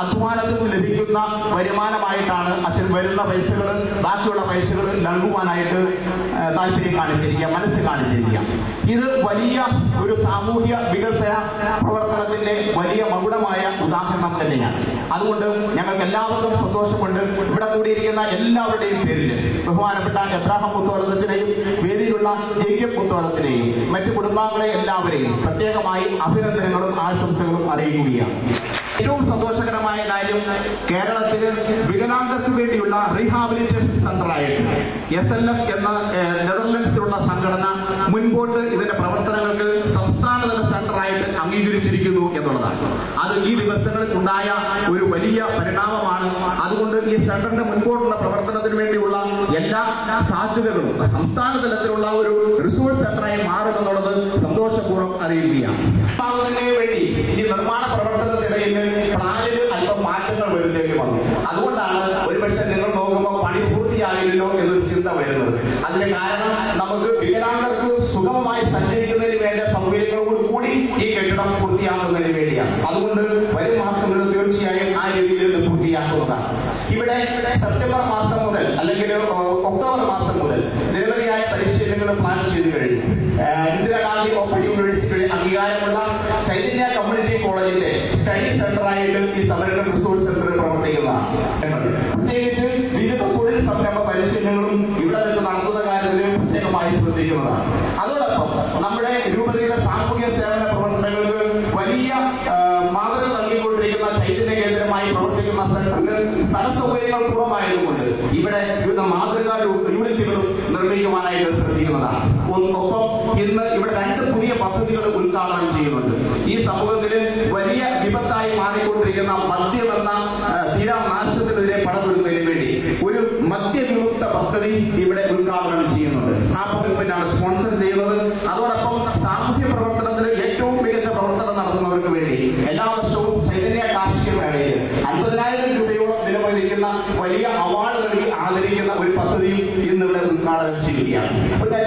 അധ്വാനത്തിൽ ലഭിക്കുന്ന വരുമാനമായിട്ടാണ് അച്ഛൻ വരുന്ന പൈസകൾ, ബാക്കിയുള്ള പൈസകൾ നൽകുവാനായിട്ട് താല്പര്യം കാണിച്ചിരിക്കുക, മനസ്സ് കാണിച്ചിരിക്കുക. ഇത് വലിയ ഒരു സാമൂഹ്യ വികസന പ്രവർത്തനത്തിന്റെ വലിയ മകുടമായ ഉദാഹരണം തന്നെയാണ്. അതുകൊണ്ട് ഞങ്ങൾക്ക് എല്ലാവർക്കും സന്തോഷമുണ്ട്. ഇവിടെ കൂടിയിരിക്കുന്ന എല്ലാവരുടെയും പേരിൽ ബഹുമാനപ്പെട്ട എബ്രാഹിം മുത്തോലത്തച്ഛനെയും വേദിയിലുള്ള ജേക്കബ് മുത്തോലത്തിനെയും മറ്റു കുടുംബാംഗങ്ങളെ എല്ലാവരെയും പ്രത്യേകമായി അഭിനന്ദനങ്ങളും ആശംസകളും അറിയിക്കുകയാണ്. ഏറ്റവും സന്തോഷകരമായ കാര്യം, കേരളത്തിന് വികലാംഗർക്ക് വേണ്ടിയുള്ള റീഹാബിലിറ്റേഷൻ സെന്ററായിട്ട് SLF എന്ന നെതർലൻഡ്സിലുള്ള സംഘടന മുൻപോട്ട് ഇതിന്റെ പ്രവർത്തനങ്ങൾക്ക് സംസ്ഥാനതല സെന്ററായിട്ട് അംഗീകരിച്ചിരിക്കുന്നു എന്നുള്ളതാണ്. അത് ഈ ദിവസങ്ങളിൽ ഉണ്ടായ ഒരു വലിയ പരിണാമമാണ്. അതുകൊണ്ട് ഈ സെന്ററിന്റെ മുൻപോട്ടുള്ള പ്രവർത്തനത്തിന് വേണ്ടിയുള്ള എല്ലാ സാധ്യതകളും സംസ്ഥാന തലത്തിലുള്ള ഒരു റിസോഴ്സ് സെന്ററായി മാറുമെന്നുള്ളത് സന്തോഷപൂർവ്വം അറിയുകയാണ്. വേണ്ടി ഈ നിർമ്മാണ പ്രവർത്തനത്തിനിടയിൽ പ്ലാനിന് അല്പം മാറ്റങ്ങൾ വരുത്തേണ്ടി വന്നു. അതുകൊണ്ടാണ് ഒരുപക്ഷെ നിങ്ങൾ നോക്കുമ്പോൾ പണി പൂർത്തിയായില്ലോ എന്നൊരു ചിന്ത വരുന്നത്. അതിന് കാരണം നമുക്ക് വികലാംഗർക്ക് സുഗമമായി സഞ്ചരിക്കുന്നതിന് വേണ്ട സൗകര്യങ്ങളോട് കൂടി ഈ കെട്ടിടം പൂർത്തിയാക്കുന്നതിന് വേണ്ടിയാണ്. അതുകൊണ്ട് വരും മാസങ്ങളിൽ തീർച്ചയായും ആ രീതിയിൽ ഇത് പൂർത്തിയാക്കുന്നതാണ്. ഇവിടെ സെപ്റ്റംബർ മാസം മുതൽ അല്ലെങ്കിൽ ഒക്ടോബർ മാസം മുതൽ നിരവധിയായ പരിശീലനങ്ങൾ പ്ലാൻ ചെയ്തു കഴിഞ്ഞു. ഇന്ദിരാഗാന്ധി ഓപ്പൺ യൂണിവേഴ്സിറ്റിയുടെ അംഗീകാരമുള്ള ചൈതന്യ കമ്മ്യൂണിറ്റി കോളേജിന്റെ സ്റ്റഡി സെന്ററായിട്ട് ഈ സമരം റിസോഴ്സ് സെന്റർ പ്രവർത്തിക്കുന്നതാണ്. പ്രത്യേകിച്ച് വിവിധ തൊഴിൽ സംരംഭ പരിശീലനങ്ങളും ഇവിടെ വെച്ച് നടത്തുന്ന കാര്യത്തിൽ പ്രത്യേകമായി ശ്രദ്ധിക്കുന്നതാണ്. അതോടൊപ്പം നമ്മുടെ രൂപതയുടെ സാമൂഹ്യ സേവന പ്രവർത്തനങ്ങൾക്ക് വലിയ മാതൃക നൽകിക്കൊണ്ടിരിക്കുന്ന ചൈതന്യ കേന്ദ്രമായി പ്രവർത്തിക്കുന്ന സെന്ററിന് സ്ഥല സൗകര്യങ്ങൾ കുറവായതുകൊണ്ട് ഇവിടെ വിവിധ മാതൃകാ യൂണിറ്റുകളും നിർമ്മിക്കുവാനായിട്ട് ശ്രദ്ധിക്കുന്നതാണ്. ഒപ്പം ഇന്ന് ഇവിടെ 2 പുതിയ പദ്ധതികൾ ഉദ്ഘാടനം ചെയ്യുന്നുണ്ട്. ഈ സമൂഹത്തിന് വലിയ വിപത്തായി മാറിക്കൊണ്ടിരിക്കുന്ന മദ്യമെന്ന തീരാനാശത്തിനെതിരെ പടപെടുന്നതിന് വേണ്ടി ഒരു മദ്യവിമുക്ത പദ്ധതി ഇവിടെ ഉദ്ഘാടനം ചെയ്യുന്നുണ്ട്. ആ പദ്ധതിയാണ് സ്പോൺസർ ചെയ്യുന്നത്. അതോടൊപ്പം സാമൂഹ്യ പ്രവർത്തനത്തിൽ ഏറ്റവും മികച്ച പ്രവർത്തനം നടത്തുന്നവർക്ക് വേണ്ടി എല്ലാ വർഷവും ചൈതന്യ കാർഷിക മേളയിൽ 50,000 രൂപയോളം വിലമതിക്കുന്ന വലിയ അവാർഡ് നൽകി ആദരിക്കുന്ന ഒരു പദ്ധതിയും ഇന്നിവിടെ ഉദ്ഘാടനം ചെയ്യുകയാണ്.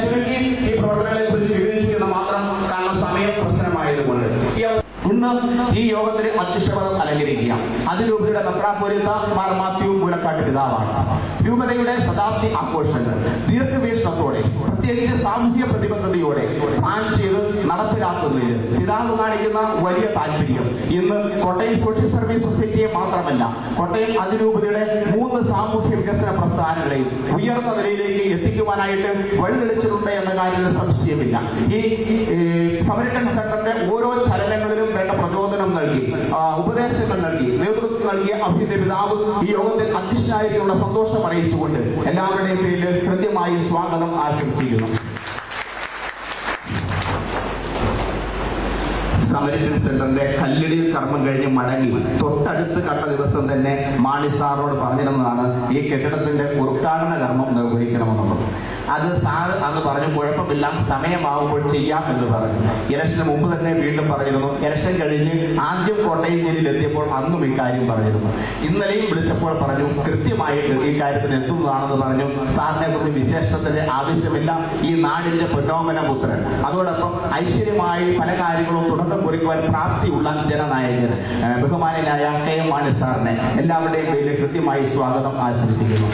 ചുരുക്കി ഈ പ്രവർത്തനങ്ങളെ കുറിച്ച് വിവരിച്ചു എന്ന് മാത്രം, കാരണം സമയം പ്രശ്നമായതുകൊണ്ട്. ഇന്ന് ഈ യോഗത്തിൽ അധ്യക്ഷപദം അലങ്കരിക്കുക അതിരൂപതയുടെ മെത്രാപ്പോലീത്ത മാർ മാത്യു മൂലക്കാട്ട് പിതാവാണ്. രൂപതയുടെ ശതാബ്ദി ആഘോഷങ്ങൾ ദീർഘവീക്ഷണത്തോടെ പ്രത്യേകിച്ച് സാമൂഹ്യ പ്രതിബദ്ധതയോടെ പ്ലാൻ ചെയ്ത് നടപ്പിലാക്കുന്നതിൽ പിതാവ് കാണിക്കുന്ന വലിയ താല്പര്യം ഇന്ന് കോട്ടയം സോഷ്യൽ സർവീസ് സൊസൈറ്റിയെ മാത്രമല്ല കോട്ടയം അതിരൂപതയുടെ 3 സാമൂഹ്യ വികസന പ്രസ്ഥാനങ്ങളെയും ഉയർന്ന നിലയിലേക്ക് എത്തിക്കുവാനായിട്ട് വഴിതെളിച്ചിട്ടുണ്ട് എന്ന കാര്യത്തിൽ സംശയമില്ല. ഈ സമരട്ടൻ സെന്ററിന്റെ ഓരോ ചലനങ്ങളിലും വേണ്ട പ്രചോദനം നൽകി ഉപദേശങ്ങൾ നൽകി നേതൃത്വം നൽകിയ അഭിനന്ദ പിതാവ് ഈ യോഗത്തിൽ അധ്യക്ഷനായിരിക്കുള്ള സന്തോഷം അറിയിച്ചുകൊണ്ട് എല്ലാവരുടെയും പേരിൽ കൃത്യമായി സ്വാഗതം ആശംസിക്കുന്നു. സമരട്ടൻ സെന്ററിന്റെ കല്ലിടിയിൽ കർമ്മം കഴിഞ്ഞ് മടങ്ങി തൊട്ടടുത്ത് കണ്ട ദിവസം തന്നെ മാണി സാറിനോട് പറഞ്ഞിരുന്നതാണ് ഈ കെട്ടിടത്തിന്റെ ഉദ്ഘാടന കർമ്മം നിർവഹിക്കണമെന്നുള്ളത്. അത് സാർ അന്ന് പറഞ്ഞു കുഴപ്പമില്ല, സമയമാവുമ്പോൾ ചെയ്യാം എന്ന് പറഞ്ഞു. ഇലക്ഷന് മുമ്പ് തന്നെ വീണ്ടും പറഞ്ഞിരുന്നു. ഇലക്ഷൻ കഴിഞ്ഞ് ആദ്യം കോട്ടയം ജില്ലയിൽ എത്തിയപ്പോൾ അന്നും ഇക്കാര്യം പറഞ്ഞിരുന്നു. ഇന്നലെയും വിളിച്ചപ്പോൾ പറഞ്ഞു കൃത്യമായിട്ട് ഈ കാര്യത്തിന് എത്തുന്നതാണെന്ന് പറഞ്ഞു. സാറിനെ കുറിച്ച് വിശേഷണത്തിന്റെ ആവശ്യമില്ല, ഈ നാടിന്റെ പൊന്നോമന പുത്രൻ, അതോടൊപ്പം ഐശ്വര്യമായി പല കാര്യങ്ങളും തുടക്കം കുറിക്കുവാൻ പ്രാപ്തിയുള്ള ജനനായകൻ ബഹുമാനനായ കെ എം മാണി സാറിനെ എല്ലാവരുടെയും പേരിൽ കൃത്യമായി സ്വാഗതം ആശംസിക്കുന്നു.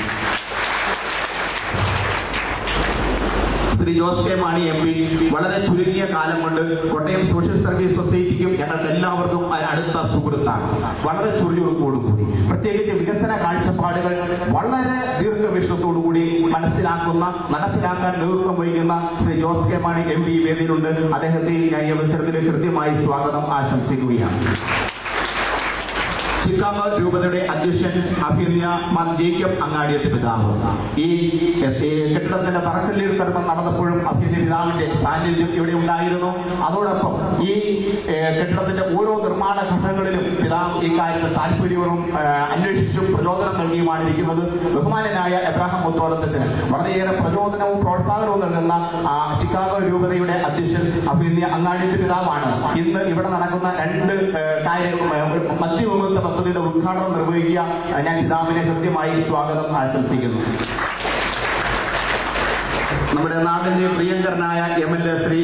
Shri Jose K Mani M P വളരെ ചുരുങ്ങിയ കാലം കൊണ്ട് കോട്ടയം സോഷ്യൽ സർവീസ് സൊസൈറ്റിക്കും ഞങ്ങൾക്ക് എല്ലാവർക്കും അടുത്ത സുഹൃത്താണ്. വളരെ ചുറുചുറുക്കോടുകൂടി പ്രത്യേകിച്ച് വികസന കാഴ്ചപ്പാടുകൾ വളരെ ദീർഘവീക്ഷണത്തോടുകൂടി മനസ്സിലാക്കുന്ന നടപ്പിലാക്കാൻ നേതൃത്വം വഹിക്കുന്ന Shri Jose K Mani M P വേദിയിലുണ്ട്. അദ്ദേഹത്തെ ഞാൻ ഈ അവസരത്തിൽ കൃത്യമായി സ്വാഗതം ആശംസിക്കുകയാണ്. ചിക്കാഗോ രൂപതയുടെ അധ്യക്ഷൻ അഭിനന്ദ മാർ ജേക്കബ് അങ്ങാടിയത്ത് പിതാവ് ഈ കെട്ടിടത്തിന്റെ തറക്കല്ലിടൽ കർമ്മം നടന്നപ്പോഴും അഭിനന്ദ പിതാവിന്റെ സാന്നിധ്യം ഇവിടെ ഉണ്ടായിരുന്നു. അതോടൊപ്പം ഈ കെട്ടിടത്തിന്റെ ഓരോ നിർമ്മാണ ഘട്ടങ്ങളിലും പിതാവ് ഈ കാര്യത്തിൽ താല്പര്യവും അന്വേഷിച്ചും പ്രചോദനം നൽകിയുമാണ് ഇരിക്കുന്നത്. ബഹുമാനനായ എബ്രാഹിം മുത്തോലത്തച്ഛന് വളരെയേറെ പ്രചോദനവും പ്രോത്സാഹനവും നൽകുന്ന ചിക്കാഗോ രൂപതയുടെ അധ്യക്ഷൻ അഭിനന്ദ അങ്ങാടിയത്ത് പിതാവാണ് ഇന്ന് ഇവിടെ നടക്കുന്ന 2 മധ്യവിമുക്ത പദ്ധതിയുടെ ഉദ്ഘാടനം നിർവഹിക്കുക. ഞാൻ പിതാവിനെ കൃത്യമായി സ്വാഗതം ആശംസിക്കുന്നു. നമ്മുടെ നാടിന്റെ പ്രിയങ്കരനായ MLA ശ്രീ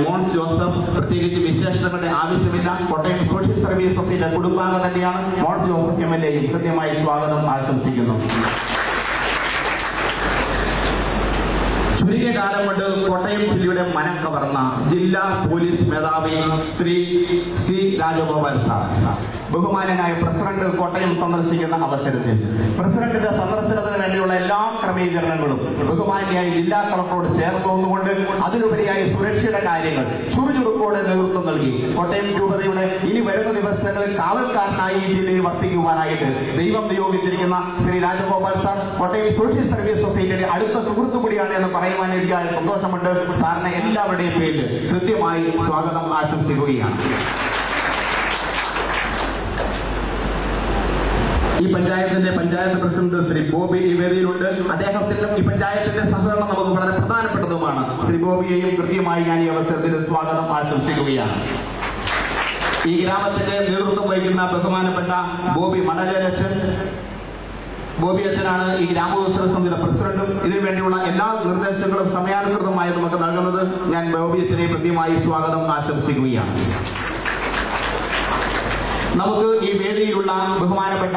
മോൻസ് ജോസഫ്, പ്രത്യേകിച്ച് വിശേഷണങ്ങളുടെ ആവശ്യമില്ല, കോട്ടയം സോഷ്യൽ സർവീസ് സൊസൈറ്റിയുടെ കുടുംബാംഗം തന്നെയാണ്. മോൻസ് ജോസഫ് MLAയും കൃത്യമായി സ്വാഗതം ആശംസിക്കുന്നു. ചുരുങ്ങിയ കാലം കൊണ്ട് കോട്ടയം ജില്ലയുടെ മനം കവർന്ന ജില്ലാ പോലീസ് മേധാവി ശ്രീ സി രാജഗോപാൽ സാർ ബഹുമാനനായ പ്രസിഡന്റ് കോട്ടയം സന്ദർശിക്കുന്ന അവസരത്തിൽ പ്രസിഡന്റിന്റെ സന്ദർശനത്തിന് വേണ്ടിയുള്ള എല്ലാ ക്രമീകരണങ്ങളും ബഹുമാനിയായി ജില്ലാ കളക്ടറോട് ചേർന്ന് വന്നുകൊണ്ട് അതിലുപരിയായി സുരക്ഷയുടെ കാര്യങ്ങൾ ചുറുചുറുക്കോടെ നേതൃത്വം നൽകി കോട്ടയം രൂപതയുടെ ഇനി വരുന്ന ദിവസങ്ങളിൽ കാവൽക്കാരനായി ഈ ജില്ലയിൽ വർത്തിക്കുവാനായിട്ട് ദൈവം നിയോഗിച്ചിരിക്കുന്ന Shri Rajagopal sir Kottayam social service സൊസൈറ്റിയുടെ അടുത്ത സുഹൃത്തു കൂടിയാണ് എന്ന് പറയുവാൻ എനിക്ക് സന്തോഷമുണ്ട്. സാറിനെ എല്ലാവരുടെയും പേരിൽ കൃത്യമായി സ്വാഗതം ആശംസിക്കുകയാണ്. ഈ പഞ്ചായത്ത് പ്രസിഡന്റ് ശ്രീ ബോബി ഈ വേദിയിലുണ്ട്. അദ്ദേഹത്തിന്റെ ഈ പഞ്ചായത്തിന്റെ സഹകരണം നമുക്ക് വളരെ പ്രധാനപ്പെട്ടതുമാണ്. ശ്രീ ബോബിയെയും കൃത്യമായി ഞാൻ ഈ അവസരത്തിൽ സ്വാഗതം ആശംസിക്കുകയാണ്. ഈ ഗ്രാമത്തിന്റെ നേതൃത്വം വഹിക്കുന്ന ബഹുമാനപ്പെട്ട ബോബി മണലച്ചൻ ബോബി അച്ഛനാണ് ഈ ഗ്രാമോത്സവ സമിതിയുടെ പ്രസിഡന്റും. ഇതിനുവേണ്ടിയുള്ള എല്ലാ നിർദ്ദേശങ്ങളും സമയാനുസൃതമായി നമുക്ക് നൽകുന്നത്. ഞാൻ ബോബി അച്ഛനെ കൃത്യമായി സ്വാഗതം ആശംസിക്കുകയാണ്. നമുക്ക് ഈ വേദിയിലുള്ള ബഹുമാനപ്പെട്ട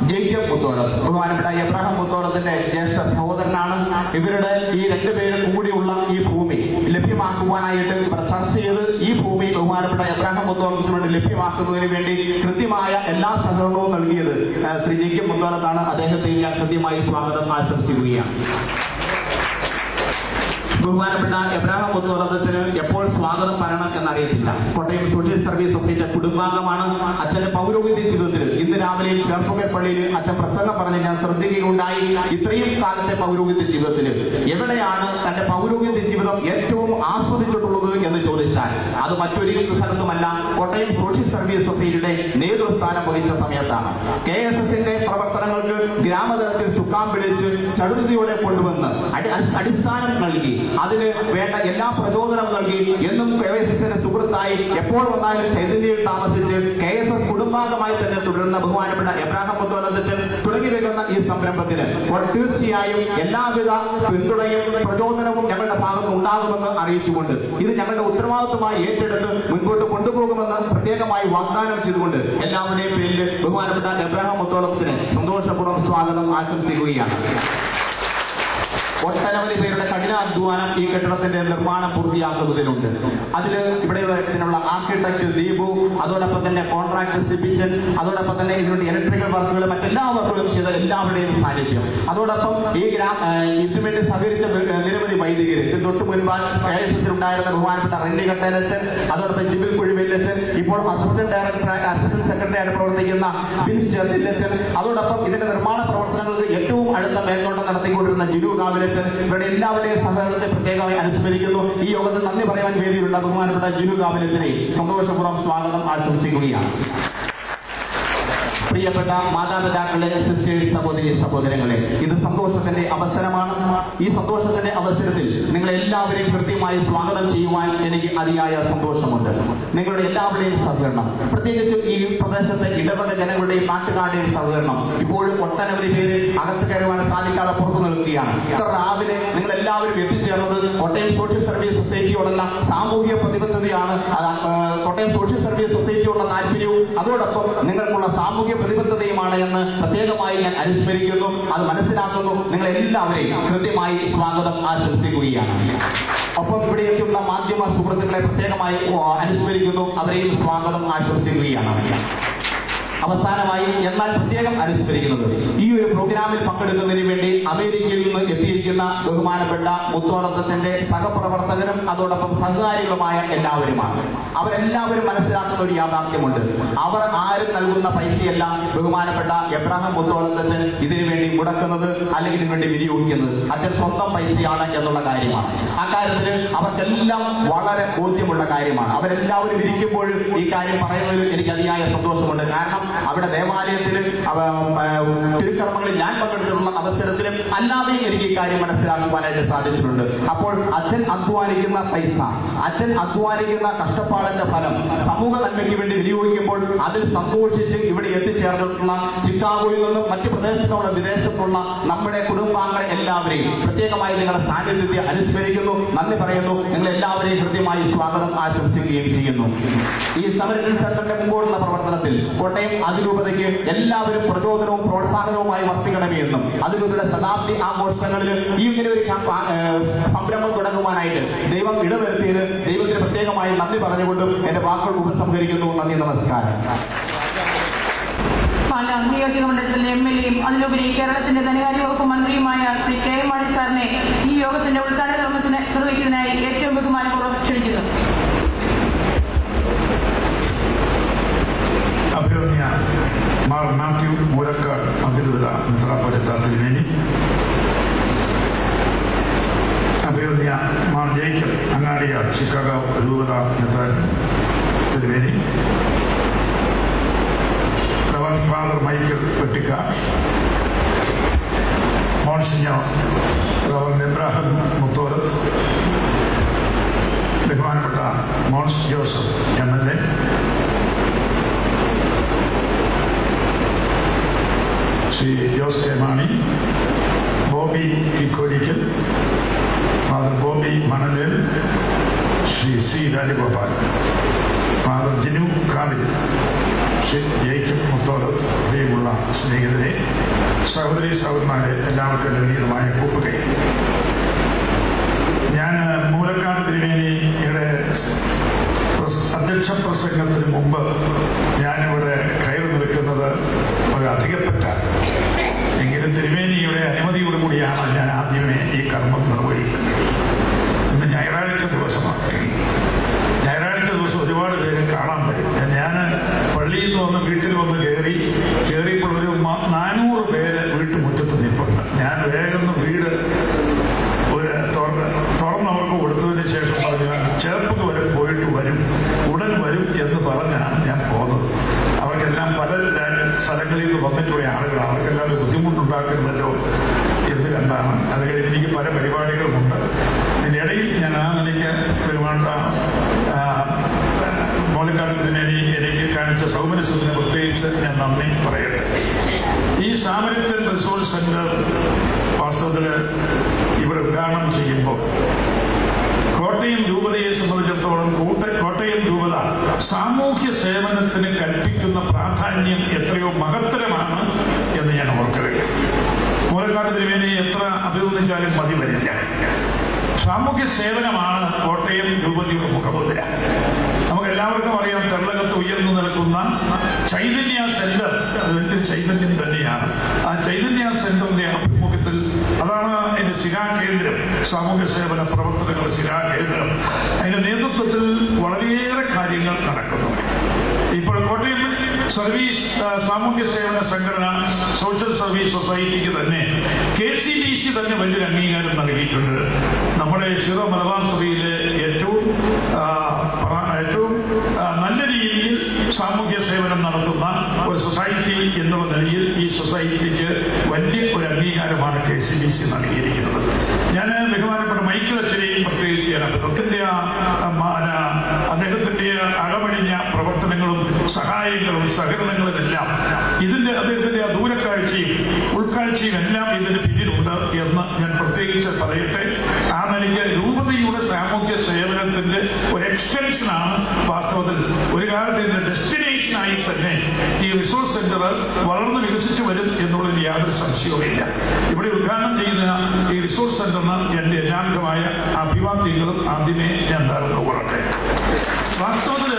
ജേക്കബ് മുത്തോളത്ത്, ബഹുമാനപ്പെട്ട എബ്രാഹിം മുത്തോളത്തിന്റെ ജ്യേഷ്ഠ സഹോദരനാണ്. ഇവരുടെ ഈ 2 പേരും കൂടിയുള്ള ഈ ഭൂമി ലഭ്യമാക്കുവാനായിട്ട് ഇവർ ചർച്ച ചെയ്ത് ഈ ഭൂമി ബഹുമാനപ്പെട്ട എബ്രാഹിം മുത്തോളത്തിന് വേണ്ടി ലഭ്യമാക്കുന്നതിന് വേണ്ടി കൃത്യമായ എല്ലാ സഹകരണവും നൽകിയത് ശ്രീ ജേക്കബ് മുത്തോളത്താണ്. അദ്ദേഹത്തെ ഞാൻ കൃത്യമായി സ്വാഗതം ആശംസിക്കുകയാണ്. ബഹുമാനപ്പെട്ട എബ്രാഹിം മുത്തോലത്തച്ഛന് എപ്പോൾ സ്വാഗതം പറയണം എന്നറിയത്തില്ല. കോട്ടയം സോഷ്യൽ സർവീസ് സൊസൈറ്റിയുടെ കുടുംബാംഗമാണ്. അച്ഛന്റെ പൗരോഹിത്യ ജീവിതത്തിൽ ഇന്ന് രാവിലെയും ചേർപ്പുകൽ പള്ളിയിൽ അച്ഛൻ പ്രസംഗം പറഞ്ഞ് ഞാൻ ശ്രദ്ധിക്കുകയുണ്ടായി. ഇത്രയും കാലത്തെ പൗരോഹിത്യ ജീവിതത്തിൽ എവിടെയാണ് തന്റെ പൗരോഹിത്യ ജീവിതം ഏറ്റവും ആസ്വദിച്ചിട്ടുള്ളത് എന്ന് ചോദിച്ചാൽ അത് മറ്റൊരു സ്ഥലത്തുമല്ല, കോട്ടയം സോഷ്യൽ സർവീസ് സൊസൈറ്റിയുടെ നേതൃസ്ഥാനം വഹിച്ച സമയത്താണ്. KSSന്റെ പ്രവർത്തനങ്ങൾക്ക് ഗ്രാമതലത്തിൽ ചുക്കാൻ പിടിച്ച് ചടുലതയോടെ കൊണ്ടുവന്ന് അടിസ്ഥാനം നൽകി അതിന് വേണ്ട എല്ലാ പ്രചോദനം നൽകി എന്നും KYSSന്റെ സുഹൃത്തായി എപ്പോൾ വന്നാലും ചൈതന്യയിൽ താമസിച്ച് KSS കുടുംബാംഗമായി തന്നെ തുടരുന്ന ബഹുമാനപ്പെട്ട എബ്രാഹിം മുത്തോലച്ചൻ തുടങ്ങി വെക്കുന്ന ഈ സംരംഭത്തിന് തീർച്ചയായും എല്ലാവിധ പിന്തുണയും പ്രചോദനവും ഞങ്ങളുടെ ഭാഗത്ത് ഉണ്ടാകുമെന്ന് അറിയിച്ചുകൊണ്ട് ഇത് ഞങ്ങളുടെ ഉത്തരവാദിത്വമായി ഏറ്റെടുത്ത് മുൻപോട്ട് കൊണ്ടുപോകുമെന്ന് പ്രത്യേകമായി വാഗ്ദാനം ചെയ്തുകൊണ്ട് എല്ലാവരുടെയും പേരിൽ ബഹുമാനപ്പെട്ട എബ്രാഹിം മുത്തോളത്തിന് സന്തോഷപൂർവ്വം സ്വാഗതം ആശംസിക്കുകയാണ്. ഒട്ടനവധി പേരുടെ കഠിനാധ്വാനം ഈ കെട്ടിടത്തിന്റെ നിർമ്മാണം പൂർത്തിയാക്കുന്നതിനുണ്ട്. അതിൽ ഇവിടെ ഇതിനുള്ള ആർക്കിടെക്ട് ദീപു, അതോടൊപ്പം തന്നെ കോൺട്രാക്ടർ സിബിച്ചൻ, അതോടൊപ്പം തന്നെ ഇതിനുവേണ്ടി ഇലക്ട്രിക്കൽ വർക്കുകൾ മറ്റെല്ലാ വർക്കുകളും ചെയ്ത എല്ലാവരുടെയും സാന്നിധ്യം, അതോടൊപ്പം ഇതിനുവേണ്ടി സഹകരിച്ച നിരവധി വൈദികർ, ഇത് തൊട്ട് മുൻപാൽ KSS ഉണ്ടായിരുന്ന ബഹുമാനപ്പെട്ട റെന്നി കട്ടേലച്ചൻ, അതോടൊപ്പം ജിബിൽ കുഴിവെല്ലച്ചൻ, ഇപ്പോൾ അസിസ്റ്റന്റ് സെക്രട്ടറി ആയിട്ട് പ്രവർത്തിക്കുന്ന ബിൻസ് ചെന്നില്ലച്ചൻ, അതോടൊപ്പം ഇതിന്റെ നിർമ്മാണ പ്രവർത്തനങ്ങൾക്ക് ഏറ്റവും അടുത്ത മേൽനോട്ടം നടത്തിക്കൊണ്ടിരുന്ന ജിനു കാവിലച്ചൻ, ഇവരുടെ എല്ലാവരുടെയും സഹകരണത്തെ പ്രത്യേകമായി അനുസ്മരിക്കുന്നു. ഈ യോഗത്തിൽ നന്ദി പറയാൻ വേദിയിലുള്ള ബഹുമാനപ്പെട്ട ജിനു കാവിലച്ചനെ സന്തോഷപൂർവ്വം സ്വാഗതം ആശംസിക്കുകയാണ്. പ്രിയപ്പെട്ട മാതാപിതാക്കളെ, സിസ്റ്റേഴ്സ്, സഹോദരങ്ങളെ, ഇത് സന്തോഷത്തിന്റെ അവസരമാണ്. ഈ സന്തോഷത്തിന്റെ അവസരത്തിൽ നിങ്ങളെല്ലാവരെയും കൃത്യമായി സ്വാഗതം ചെയ്യുവാൻ എനിക്ക് അതിയായ സന്തോഷമുണ്ട്. നിങ്ങളുടെ എല്ലാവരുടെയും സഹകരണം, പ്രത്യേകിച്ച് ഈ പ്രദേശത്തെ ഇടവക ജനങ്ങളുടെയും നാട്ടുകാരുടെയും സഹകരണം, ഇപ്പോഴും ഒട്ടനവധി പേര് അകത്ത് കയറുവാൻ സാധിക്കാതെ പുറത്തു നിൽക്കുകയാണ്. ഇത്ര രാവിലെ നിങ്ങൾ എല്ലാവരും എത്തിച്ചേർന്നത് കോട്ടയം സോഷ്യൽ സർവീസ് സൊസൈറ്റിയോടുള്ള സാമൂഹിക പ്രതിബദ്ധതയാണ്. കോട്ടയം സോഷ്യൽ സർവീസ് സൊസൈറ്റിയോടുള്ള താല്പര്യവും അതോടൊപ്പം നിങ്ങൾക്കുള്ള സാമൂഹിക പ്രതിബദ്ധതയുമാണ് എന്ന് പ്രത്യേകമായി ഞാൻ അനുസ്മരിക്കുന്നു. അത് മനസ്സിലാക്കുന്നു. നിങ്ങളെല്ലാവരെയും കൃത്യമായി സ്വാഗതം ആശംസിക്കുകയാണ്. ഒപ്പം ഇവിടെ എത്തുന്ന മാധ്യമ സുഹൃത്തുക്കളെ പ്രത്യേകമായി അനുസ്മരിക്കുന്നു. അവരെയും സ്വാഗതം ആശംസിക്കുകയാണ്. അവസാനമായി എന്നാൽ പ്രത്യേകം അനുസ്മരിക്കുന്നത് ഈ ഒരു പ്രോഗ്രാമിൽ പങ്കെടുക്കുന്നതിന് വേണ്ടി അമേരിക്കയിൽ നിന്ന് എത്തിയിരിക്കുന്ന ബഹുമാനപ്പെട്ട മുത്തോളത്തച്ഛന്റെ സഹപ്രവർത്തകരും അതോടൊപ്പം സഹകാരികളുമായ എല്ലാവരുമാണ്. അവരെല്ലാവരും മനസ്സിലാക്കുന്ന ഒരു യാഥാർത്ഥ്യമുണ്ട്. അവർ ആരും നൽകുന്ന പൈസയല്ല ബഹുമാനപ്പെട്ട എബ്രാഹിം മുത്തോളത്തച്ഛൻ ഇതിനു വേണ്ടി മുടക്കുന്നത് അല്ലെങ്കിൽ ഇതിനു വേണ്ടി വിനിയോഗിക്കുന്നത്. അച്ഛൻ സ്വന്തം പൈസയാണ് എന്നുള്ള കാര്യമാണ്. ആ കാര്യത്തിൽ അവർക്കെല്ലാം വളരെ ബോധ്യമുള്ള കാര്യമാണ്. അവരെല്ലാവരും ഇരിക്കുമ്പോൾ ഈ കാര്യം പറയുന്നതിൽ എനിക്ക് അതിയായ സന്തോഷമുണ്ട്. കാരണം അവിടെ ദേവാലയത്തിൽ തിരുക്കർമ്മങ്ങളിൽ ഞാൻ പങ്കെടുത്തിട്ടുള്ള അവസരത്തിലും അല്ലാതെയും എനിക്ക് ഈ കാര്യം മനസ്സിലാക്കുവാനായിട്ട് സാധിച്ചിട്ടുണ്ട്. അപ്പോൾ അച്ഛൻ അധ്വാനിക്കുന്ന പൈസ, അച്ഛൻ അധ്വാനിക്കുന്ന കഷ്ടപ്പാടിന്റെ ഫലം സമൂഹ നന്മയ്ക്ക് വേണ്ടി വിനിയോഗിക്കുമ്പോൾ അതിൽ സന്തോഷിച്ച് ഇവിടെ എത്തിച്ചേർന്നിട്ടുള്ള ചിക്കാഗോയിൽ നിന്നും മറ്റു പ്രദേശത്തുള്ള വിദേശത്തുള്ള നമ്മുടെ കുടുംബാംഗങ്ങൾ എല്ലാവരെയും പ്രത്യേകമായി നിങ്ങളുടെ സാന്നിധ്യത്തെ അനുസ്മരിക്കുന്നു, നന്ദി പറയുന്നു. നിങ്ങൾ എല്ലാവരെയും കൃത്യമായി സ്വാഗതം ആശംസിക്കുകയും ചെയ്യുന്നു. ഈ സമരത്തിൽ സെന്ററിന്റെ മുമ്പോട്ടുള്ള പ്രവർത്തനത്തിൽ കോട്ടയം അതിരൂപതയ്ക്ക് എല്ലാവരും പ്രചോദനവും പ്രോത്സാഹനവുമായി വർത്തിക്കണമേ എന്നും അതിരൂപതയുടെ ശതാബ്ദി ആഘോഷങ്ങളിൽ ഈ ഇങ്ങനെ ഒരു സംരംഭം തുടങ്ങുവാനായിട്ട് ദൈവം ഇടവരുത്തിയതിന് ദൈവത്തിന് പ്രത്യേകമായി നന്ദി പറഞ്ഞുകൊണ്ടും എന്റെ വാക്കുകൾ ഉപസംഹരിക്കുന്നു. നന്ദി, നമസ്കാരം. പാലാ നിയോജക മണ്ഡലത്തിലെ MLA-യും അതിലുപരി കേരളത്തിന്റെ ധനകാര്യ വകുപ്പ് മന്ത്രിയുമായ ശ്രീ K. M. മാണി സാറിനെ ഈ യോഗത്തിന്റെ ഉദ്ഘാടന കർമ്മത്തിന് നിർവഹിക്കുന്നതിനായി ഏറ്റവും ബഹുമാനപൂർവ്വം ക്ഷണിക്കുന്നു. അഭിനന്ദ മാർ മാത്യു മൂലക്കാട് അതിരൂപത മെത്രാപ്പൊലീത്ത തിരുമേനി, അഭിനന്ദ മാർ ജേക്കബ് അങ്ങാടിയാർ ചിക്കാഗോ രൂപത മെത്രാൻ തിരുമേനി, reverend father Michael Vettikkatt, monsignor reverend Abraham Mutholath, ബഹുമാനപ്പെട്ട Mons Joseph MLA, Shri Jose K Mani, Bobby Kikkodikkal, father Bobby Manalel, Shri C. Rajagopal, father Jinu Kavil, Shri Jacob Mutholath, പ്രിയമുള്ള സ്നേഹിതരെ, സഹോദരി സഹോദരന്മാരെ, എല്ലാവർക്കും ലളിതമായ കൂപ്പുകൈ. ഞാൻ മൂലക്കാട് തിരുമേനിയുടെ അധ്യക്ഷ പ്രസംഗത്തിന് മുമ്പ് ഞാനിവിടെ കയറി നിൽക്കുന്നത് ഒരു അധികപ്പറ്റാണ്. എങ്കിലും തിരുമേനിയുടെ അനുമതിയോടുകൂടിയാണ് ഞാൻ ആദ്യമേ ഈ കർമ്മം നിർവഹിക്കുന്നത്. ഇന്ന് ഞായറാഴ്ച ദിവസമാണ്. ഞായറാഴ്ച ദിവസം ഒരുപാട് പേര് കാണാൻ വരും. ഞാൻ പള്ളിയിൽ നിന്ന് വന്ന് വീട്ടിൽ വന്ന് കയറിയപ്പോൾ ഒരു 400 പേര് വീട്ടുമുറ്റത്ത് നിൽപ്പുണ്ട്. ഞാൻ വേഗം വീട് തുറന്നവർക്ക് കൊടുത്തതിന് ശേഷം പറഞ്ഞു ചേർപ്പുക വരെ പോയിട്ട് വരും, ഉടൻ വരും എന്ന് പറഞ്ഞാണ് ഞാൻ പോകുന്നത്. അവർക്കെല്ലാം പല സ്ഥലങ്ങളിൽ നിന്ന് വന്നിട്ടുള്ള ആളുകളാണ്. അവർക്കെല്ലാം ബുദ്ധിമുട്ടുണ്ടാക്കുന്നല്ലോ എന്ന് 2:00 അത് കഴിഞ്ഞ് എനിക്ക് പല പരിപാടികളുമുണ്ട്. ഇതിൻ്റെ ഇടയിൽ ഞാൻ ആ നിലയ്ക്ക് പെരുമാണ്ട മോളിക്കാലത്തിന് എനിക്ക് കാണിച്ച സൗമനസ്യത്തിന് പ്രത്യേകിച്ച് ഞാൻ നന്ദി പറയട്ടെ. ഈ സാമരിറ്റൻ റിസോഴ്സ് സെന്റർ വാസ്തവത്തിൽ ഇവിടെ ഉദ്ഘാടനം ചെയ്യുമ്പോൾ കോട്ടയം രൂപതയെ സംബന്ധിച്ചിടത്തോളം കോട്ടയം രൂപത സാമൂഹ്യ സേവനത്തിന് കൽപ്പിക്കുന്ന പ്രാധാന്യം എത്രയോ മഹത്തരമാണ് എന്ന് ഞാൻ ഓർക്കുകയാണ്. മൂലക്കാട്ട് തിരുമേനി എത്ര അഭിനന്ദിച്ചാലും മതി വരില്ല. സാമൂഹ്യ സേവനമാണ് കോട്ടയം രൂപതയുടെ മുഖമുദ്ര. നമുക്ക് എല്ലാവർക്കും അറിയാം, തെള്ളകത്ത് ഉയർന്നു നിൽക്കുന്ന ചൈതന്യ സെന്റർ അതിന്റെ ചൈതന്യം തന്നെയാണ്. ആ ചൈതന്യ സെന്ററിന്റെ ആഭിമുഖ്യത്തിൽ അതാണ് അതിന്റെ ശിലാകേന്ദ്രം, സാമൂഹ്യ സേവന പ്രവർത്തനങ്ങളുടെ ശിലാകേന്ദ്രം. അതിന്റെ നേതൃത്വത്തിൽ വളരെയേറെ കാര്യങ്ങൾ നടക്കുന്നു. ഇപ്പോൾ കോട്ടയം സർവീസ് സാമൂഹ്യ സേവന സംഘടന സോഷ്യൽ സർവീസ് സൊസൈറ്റിക്ക് തന്നെ KCDC തന്നെ വലിയൊരു അംഗീകാരം നൽകിയിട്ടുണ്ട്. നമ്മുടെ സീറോ മലബാർ സഭയിലെ ഏറ്റവും നല്ല രീതിയിൽ സാമൂഹ്യ സേവനം നടത്തുന്ന ഒരു സൊസൈറ്റി എന്നുള്ള നിലയിൽ ഈ സൊസൈറ്റിക്ക് വലിയ ഒരു അംഗീകാരമാണ് KCDC നൽകിയിരിക്കുന്നത്. ഞാൻ ബഹുമാനപ്പെട്ട മൈക്കിൾ അച്ഛനെയും പ്രത്യേകിച്ച് അദ്ദേഹത്തിന്റെ അകമഴിഞ്ഞ പ്രവർത്തനങ്ങളും സഹായങ്ങളും സഹകരണങ്ങളുമെല്ലാം അദ്ദേഹത്തിന്റെ ദൂരക്കാഴ്ചയും ഉൾക്കാഴ്ചയും എല്ലാം ഇതിന് പിന്നിലുണ്ട് എന്ന് ഞാൻ പ്രത്യേകിച്ച് പറയട്ടെ. ആ നിലയ്ക്ക് രൂപതയുടെ സാമൂഹ്യ സേവനത്തിന്റെ ഒരു എക്സ്റ്റൻഷനാണ് വാസ്തവത്തിൽ. ഒരു കാലത്ത് ഇതിന്റെ ഡെസ്റ്റിനേഷനായി തന്നെ ഈ റിസോഴ്സ് സെന്റർ വളർന്ന് വികസിച്ചു വരും എന്നുള്ളതിന് യാതൊരു സംശയവുമില്ല. ഇവിടെ ഉദ്ഘാടനം ചെയ്യുന്ന ഈ റിസോഴ്സ് സെന്ററിന് എന്റെ എല്ലാവിധമായ അഭിവാദ്യങ്ങളും ആദ്യമേ ഞാൻ നേർന്നു കൊള്ളട്ടെ. വാസ്തവത്തിൽ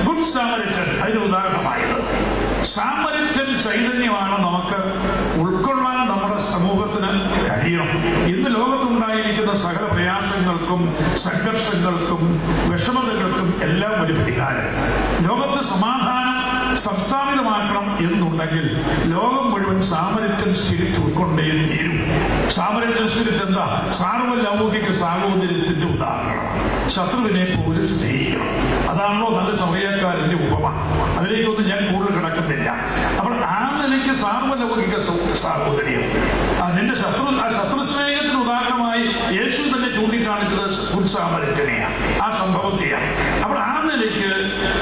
ഗുഡ് സാമരിറ്റൻ അതിന് ഉദാഹരണമായത് സാമരിറ്റൻ ചൈതന്യമാണ് നമുക്ക് ഉൾക്കൊള്ളാൻ നമ്മുടെ സമൂഹത്തിന് കഴിയണം. ഇന്ന് ലോകത്തുണ്ടായിരിക്കുന്ന സകല പ്രയാസങ്ങൾക്കും സംഘർഷങ്ങൾക്കും വിഷമതകൾക്കും എല്ലാം ഒരു പരിഹാരം. ലോകത്ത് സമാധാനം സംസ്ഥാപിതമാക്കണം എന്നുണ്ടെങ്കിൽ ലോകം മുഴുവൻ സാമരിറ്റൻ സ്പിരിറ്റ് ഉൾക്കൊണ്ടേ തീരും. സാമരിറ്റൻ സ്പിരിറ്റ് എന്താ? സാർവലൗകിക സാഹോദര്യത്തിന്റെ ഉദാഹരണം. ശത്രുവിനെ പോലും സ്നേഹിക്കണം. അതാണല്ലോ നല്ല സമയക്കാരന്റെ ഉപമ. അതിലേക്കൊന്നും ഞാൻ കൂടുതൽ കിടക്കുന്നില്ല. അപ്പോൾ ആ നിലയ്ക്ക് സാർവലൗകിക സാഹോദര്യം നിന്റെ ശത്രു സ്നേഹത്തിന് ഉദാഹരണമായി യേശു തന്നെ ചൂണ്ടിക്കാണിച്ചത് സാമരിറ്റനെയാണ്, ആ സംഭവത്തെയാണ്. അപ്പോൾ ആ നിലയ്ക്ക്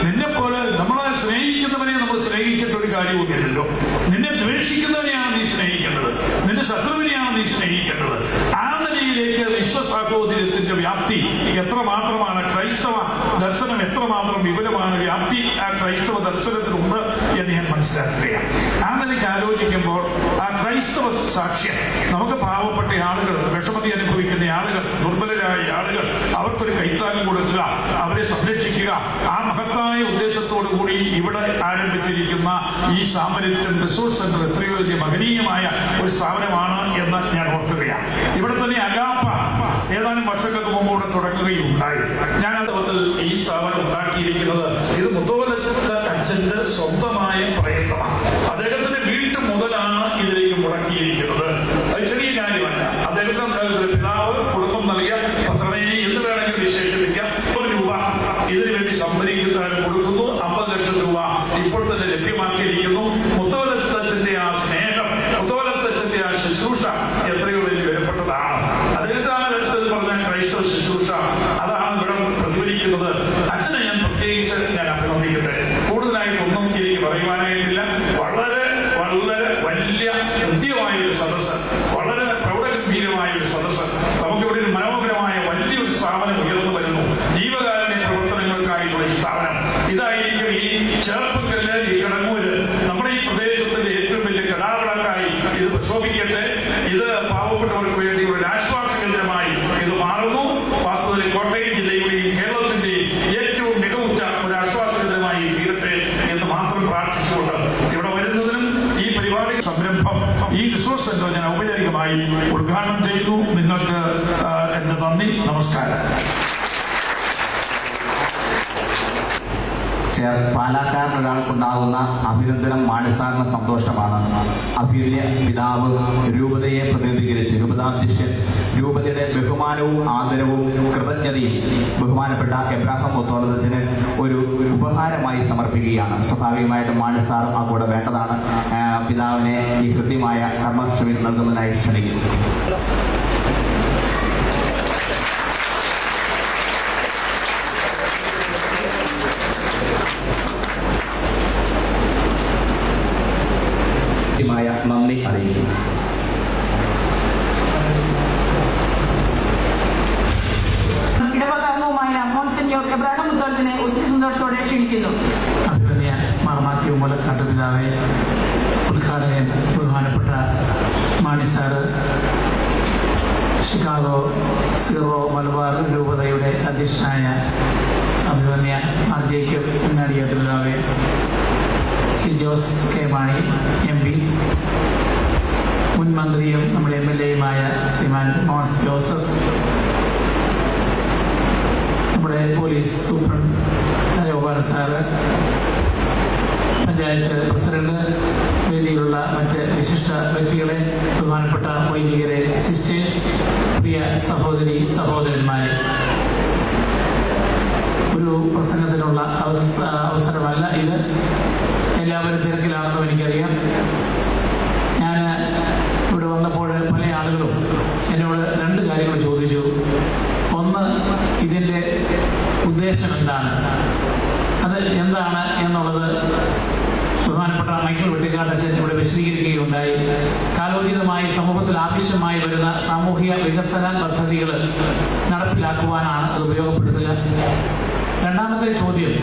നിന്നെ പോലെ നമ്മളെ സ്നേഹിക്കുന്നവനെ നമ്മൾ സ്നേഹിച്ചിട്ട് ഒരു കാര്യവുമില്ലല്ലോ. നിന്നെ ദ്വേഷിക്കുന്നവനെയാണ് നീ സ്നേഹിക്കേണ്ടത്, നിന്റെ ശത്രുവിനെയാണ് നീ സ്നേഹിക്കേണ്ടത്. ആ നിലയിലേക്ക് വിശ്വസാഹോദര്യത്തിന്റെ വ്യാപ്തി എത്രമാത്രമാണ്, ക്രൈസ്തവ ദർശനം എത്രമാത്രം വിപുലമാണ്, വ്യാപ്തി ആ ക്രൈസ്തവ ദർശനത്തിലുണ്ട് എന്ന് ഞാൻ മനസ്സിലാക്കുകയാണ്. ആ നിലയ്ക്ക് ആലോചിക്കുമ്പോൾ ആ ക്രൈസ്തവ സാക്ഷ്യം നമുക്ക് പാവപ്പെട്ട ആളുകൾ, വിഷമതി അനുഭവിക്കുന്ന ആളുകൾ, ദുർബലരായ ആളുകൾ, അവർക്കൊരു കൈത്താങ്ങ് കൊടുക്കുക, അവരെ സംരക്ഷിക്കുക, ആ മഹത്തായ ഉദ്ദേശത്തോടു കൂടി ഇവിടെ ആരംഭിച്ചിരിക്കുന്ന ഈ സാമരിറ്റൻ റിസോഴ്സ് സെന്റർ എത്രയോ വലിയ മഹനീയമായ ഒരു സ്ഥാപനമാണ് എന്ന് ഞാൻ ഓർക്കുകയാണ്. ഇവിടെ തന്നെ അഗാപ്പ ഏതാനും വർഷങ്ങൾക്ക് മുമ്പ് ഇവിടെ തുടങ്ങുകയുണ്ടായി. ഞാൻ അതുപോലെ ഈ സ്ഥാപനം ഉണ്ടാക്കിയിരിക്കുന്നത് ഇത് മുത്തോലത്തെ അച്ഛന്റെ സ്വന്തമായ പ്രയത്നമാണ്. അദ്ദേഹത്തിന്റെ വീട്ടു മുതലാണ് ഇതിലേക്ക് മുടക്കിയിരിക്കുന്നത്. അത് ചെറിയ കാര്യമല്ല. അദ്ദേഹത്തിന്റെ പിതാവ് കുടുംബം നൽകിയ പത്രമേനി എന്ന് വേണമെങ്കിൽ വിശേഷിപ്പിക്കാം. 1 രൂപ ഇതിനു വേണ്ടി സംഭരിക്കുന്നതിന് കൊടുക്കുന്നു. 50 ലക്ഷം രൂപ ഇപ്പോൾ തന്നെ ലഭ്യമാക്കിയിരിക്കുന്നു. മുത്തോലത്തച്ഛന്റെ ആ സ്നേഹം, മുത്തോലത്തച്ഛന്റെ ആ ശുശ്രൂഷ എത്രയോ വലിയ വിലപ്പെട്ടതാണ്. അദ്ദേഹത്താണ് ലക്ഷ്യത്തിൽ പറഞ്ഞ ക്രൈസ്തവ ശുശ്രൂഷ, അതാണ് ഇവിടെ പ്രതിഫലിക്കുന്നത്. അച്ഛനെ ഞാൻ പ്രത്യേകിച്ച് ഞാൻ അഭിനന്ദിക്കട്ടെ. കൂടുതലായിട്ടൊന്നും എനിക്ക് പറയുവാനായിട്ടില്ല. വളരെ വളരെ വലിയ ഹൃദ്യമായൊരു സദസ്സ്, വളരെ പ്രൗഢഗംഭീരമായ ഒരു സദസ്സ്. നമുക്കിവിടെ ഒരു മനോഹരമായ വലിയൊരു സ്ഥാപനം ഉയർന്നു വരുന്നു. ജീവകാരുണ്യ പ്രവർത്തനങ്ങൾക്കായിട്ടുള്ള ഈ സ്ഥാപനം ഇതായിരിക്കും. ഈ ചേർപ്പുകല്ല്, ഈ കിടങ്ങൂര് നമ്മുടെ ഈ പ്രദേശത്തിന്റെ ഏറ്റവും വലിയ കടാവിളക്കായി ഇത് പ്രശോഭിക്കട്ടെ. ഇത് പാവപ്പെട്ടവർക്ക് വേണ്ടി ഒരു ആശ്വാസ കേന്ദ്രമായി ഇത് മാറുന്നു. വാസ്തവത്തിൽ കോട്ടയം ജില്ലയുടെയും കേരളത്തിന്റെയും ഏറ്റവും മികവുറ്റ ഒരു ആശ്വാസ കേന്ദ്രമായി തീരട്ടെ എന്ന് മാത്രം പ്രാർത്ഥിച്ചുകൊണ്ട് ഇവിടെ വരുന്നതിനും ഈ പരിപാടി സംരംഭം ഈ റിസോഴ്സ് സെന്റർ ഞാൻ ഔപചാരികമായി ഉദ്ഘാടനം ചെയ്യുന്നു. നിങ്ങൾക്ക് എന്റെ നന്ദി, നമസ്കാരം. പാലാക്കാരനൊരാൾക്കുണ്ടാകുന്ന അഭിനന്ദനം മാണിസാറിന് സന്തോഷമാണ്. അഭിനയ പിതാവ് രൂപതയെ പ്രതിനിധീകരിച്ച് രൂപതാധ്യക്ഷൻ രൂപതയുടെ ബഹുമാനവും ആദരവും കൃതജ്ഞതയും ബഹുമാനപ്പെട്ട എബ്രാഹിം മുത്തോളച്ചന് ഒരു ഉപഹാരമായി സമർപ്പിക്കുകയാണ്. സ്വാഭാവികമായിട്ടും മാണിസാർ ആ കൂടെ വേണ്ടതാണ്. പിതാവിനെ ഈ കൃത്യമായ കർമ്മക്ഷമി നൽകുന്നതിനായി ക്ഷണിക്കുന്നു. നന്ദി അറിയിക്കുന്നു. ഇടവകാരണവുമായ മോൺസിഞ്ഞോർ എബ്രാഹിം മുത്തോളത്തിനെ ഒത്തിരി സന്തോഷത്തോടെ ക്ഷണിക്കുന്നു. അഭിനന്ദ മാർ മാത്യു മുലക്കാട്ട് പിതാവെ, ഉദ്ഘാടകൻ ബഹുമാനപ്പെട്ട മാണിസാറ്, ഷിക്കാഗോ സീറോ മലബാർ രൂപതയുടെ അധ്യക്ഷനായ അഭിനന്ദ മാർ ജേക്കബ് ഉണ്ണാടിയാട്ട് പിതാവെ, Shri Jose K Mani MP, മുൻ മന്ത്രിയും നമ്മുടെ MLAയുമായ ശ്രീമാൻ മോൻസ് ജോസഫ്, നമ്മുടെ police superintendent Gopal sir, panchayat president, വേദിയിലുള്ള മറ്റ് വിശിഷ്ട വ്യക്തികളെ, ബഹുമാനപ്പെട്ട വൈദികരെ, സിസ്റ്റേഴ്സ്, പ്രിയ സഹോദരി സഹോദരന്മാരെ, ഒരു പ്രസംഗത്തിനുള്ള അവസരമല്ല ഇത്. എല്ലാവരും തിരക്കിലാണെന്നും എനിക്കറിയാം. ഞാൻ ഇവിടെ വന്നപ്പോൾ പല ആളുകളും എന്നോട് 2 കാര്യങ്ങൾ ചോദിച്ചു. ഒന്ന്, ഇതിൻ്റെ ഉദ്ദേശം എന്താണ്, അത് എന്താണ് എന്നുള്ളത് ബഹുമാനപ്പെട്ട മൈക്കിൾ വെട്ടിക്കാട്ടച്ചൻ ഇവിടെ വിശദീകരിക്കുകയുണ്ടായി. കാലോചിതമായി സമൂഹത്തിൽ ആവശ്യമായി വരുന്ന സാമൂഹിക വികസന പദ്ധതികൾ നടപ്പിലാക്കുവാനാണ് അത് ഉപയോഗപ്പെടുത്തുക. രണ്ടാമത്തെ ചോദ്യം,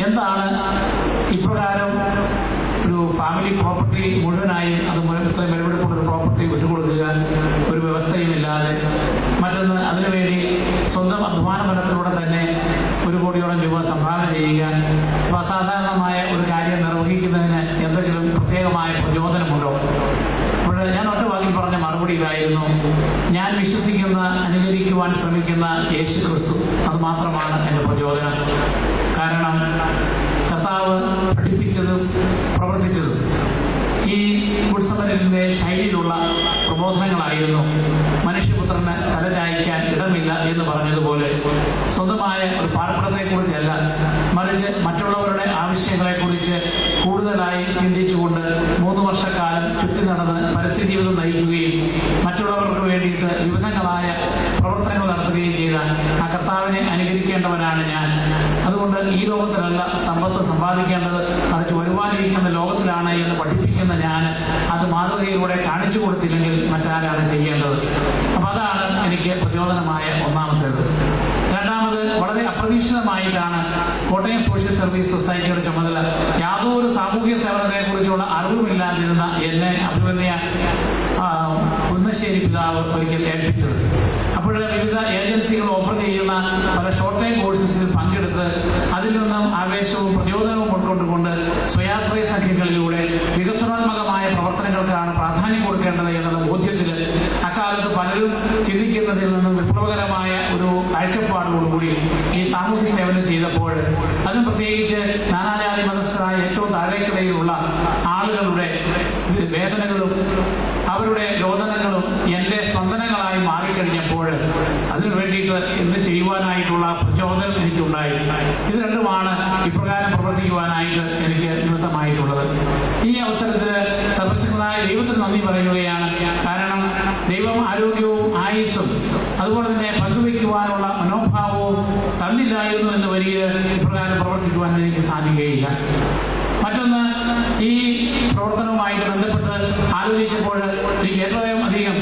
എന്താണ് ഇപ്രകാരം ഒരു ഫാമിലി പ്രോപ്പർട്ടി മുഴുവനായും അത് ഇത്രയും വിലപിടിപ്പുള്ള ഒരു പ്രോപ്പർട്ടി വിട്ടുകൊടുക്കുക, ഒരു വ്യവസ്ഥയുമില്ലാതെ. മറ്റൊന്ന്, അതിനുവേണ്ടി സ്വന്തം അധ്വാന ഫലത്തിലൂടെ തന്നെ 1 കോടിയോളം രൂപ സംഭാവന ചെയ്യുക. അപ്പോൾ അസാധാരണമായ ഒരു കാര്യം നിർവഹിക്കുന്നതിന് എന്തെങ്കിലും പ്രത്യേകമായ പ്രചോദനമുണ്ടോ? അപ്പോൾ ഞാൻ ഒറ്റ വാക്കിൽ പറഞ്ഞ മറുപടി ഇതായിരുന്നു: ഞാൻ വിശ്വസിക്കുന്ന, അനുകരിക്കുവാൻ ശ്രമിക്കുന്ന യേശു ക്രിസ്തു, അത് മാത്രമാണ് എൻ്റെ പ്രചോദനം. കാരണം കർത്താവ് പഠിപ്പിച്ചതും പ്രവർത്തിച്ചതും ഈ ഗുഡ് സമരിയന്റെ ശൈലിയിലുള്ള പ്രബോധനങ്ങളായിരുന്നു. മനുഷ്യപുത്രന് തലചായ്ക്കാൻ ഇടമില്ല എന്ന് പറഞ്ഞതുപോലെ സ്വന്തമായ ഒരു പാർപ്പിടത്തെക്കുറിച്ചല്ല, മറിച്ച് മറ്റുള്ളവരുടെ ആവശ്യങ്ങളെക്കുറിച്ച് കൂടുതലായി ചിന്തിച്ചുകൊണ്ട് 3 വർഷക്കാലം ചുറ്റി നടന്ന് പരിസ്ഥിതി ജീവിതം നയിക്കുകയും മറ്റുള്ളവർക്ക് വേണ്ടിയിട്ട് വിവിധങ്ങളായ പ്രവർത്തനങ്ങൾ നടത്തുകയും ചെയ്ത ആ കർത്താവിനെ അനുകരിക്കേണ്ടവനാണ് ഞാൻ. അതുകൊണ്ട് ഈ ലോകത്തിലല്ല സമ്പത്ത് സമ്പാദിക്കേണ്ടത്, മറിച്ച് വരുവാനിരിക്കുന്ന ലോകത്തിലാണ് എന്ന് പഠിപ്പിക്കുന്ന ഞാൻ അത് മാതൃകയിലൂടെ കാണിച്ചു കൊടുത്തില്ലെങ്കിൽ മറ്റാരാണ് ചെയ്യേണ്ടത്? അപ്പൊ അതാണ് എനിക്ക് പ്രചോദനമായ ഒന്നാമത്തേത്. രണ്ടാമത്, വളരെ അപ്രതീക്ഷിതമായിട്ടാണ് കോട്ടയം സോഷ്യൽ സർവീസ് സൊസൈറ്റിയുടെ ചുമതല യാതൊരു സാമൂഹ്യ സേവനത്തെ കുറിച്ചുള്ള അറിവുമില്ലാതിരുന്ന എന്നെ അഭിമന്യ കുന്നശ്ശേരി പിതാവ് ഒരിക്കൽ ഏൽപ്പിച്ചത്. അപ്പോൾ വിവിധ ഏജൻസികൾ ഓഫർ ചെയ്യുന്ന പല ഷോർട്ട് ടൈം കോഴ്സസിൽ പങ്കെടുത്ത് അതിൽ നിന്നും ആവേശവും പ്രചോദനവും ഉൾക്കൊണ്ടുകൊണ്ട് സ്വയാശ്രയ സംഘങ്ങളിലൂടെ വികസനാത്മകമായ പ്രവർത്തനങ്ങൾക്കാണ് പ്രാധാന്യം കൊടുക്കേണ്ടത് എന്നുള്ള ബോധ്യത്തിൽ അക്കാലത്ത് പലരും ചിന്തിക്കുന്നതിൽ നിന്നും വിപ്ലവകരമായ ഒരു കാഴ്ചപ്പാടോടുകൂടി ഈ സാമൂഹ്യ സേവനം ചെയ്തപ്പോൾ, അതും പ്രത്യേകിച്ച് നാനാജാതി മതസ്ഥരായ ഏറ്റവും താഴേക്കിടയിലുള്ള ആളുകളുടെ വേദനകളും അവരുടെ രോദനങ്ങളും എൻ്റെ സ്പന്ദനങ്ങളായി മാറിക്കഴിഞ്ഞപ്പോൾ അതിനു വേണ്ടിയിട്ട് എന്ത് ചെയ്യുവാനായിട്ടുള്ള പ്രചോദനം എനിക്കുണ്ടായി. ഇത് രണ്ടുമാണ് ഇപ്രകാരം പ്രവർത്തിക്കുവാനായിട്ട് എനിക്ക് നിമിത്തമായിട്ടുള്ളത്. ഈ അവസരത്തിൽ സർവശക്തനായ ദൈവത്തിന് നന്ദി പറയുകയാണ്. കാരണം ദൈവം ആരോഗ്യവും ആയുസ്സും അതുപോലെ തന്നെ പങ്കുവയ്ക്കുവാനുള്ള മനോഭാവവും തന്നില്ലായിരുന്നു എന്ന് വരിക ഇപ്രകാരം പ്രവർത്തിക്കുവാൻ എനിക്ക് സാധിക്കുകയില്ല. മറ്റൊന്ന്, ഈ പ്രവർത്തനവുമായിട്ട് ബന്ധപ്പെട്ട് ആലോചിച്ചപ്പോൾ എനിക്ക് ഏറ്റവും അധികം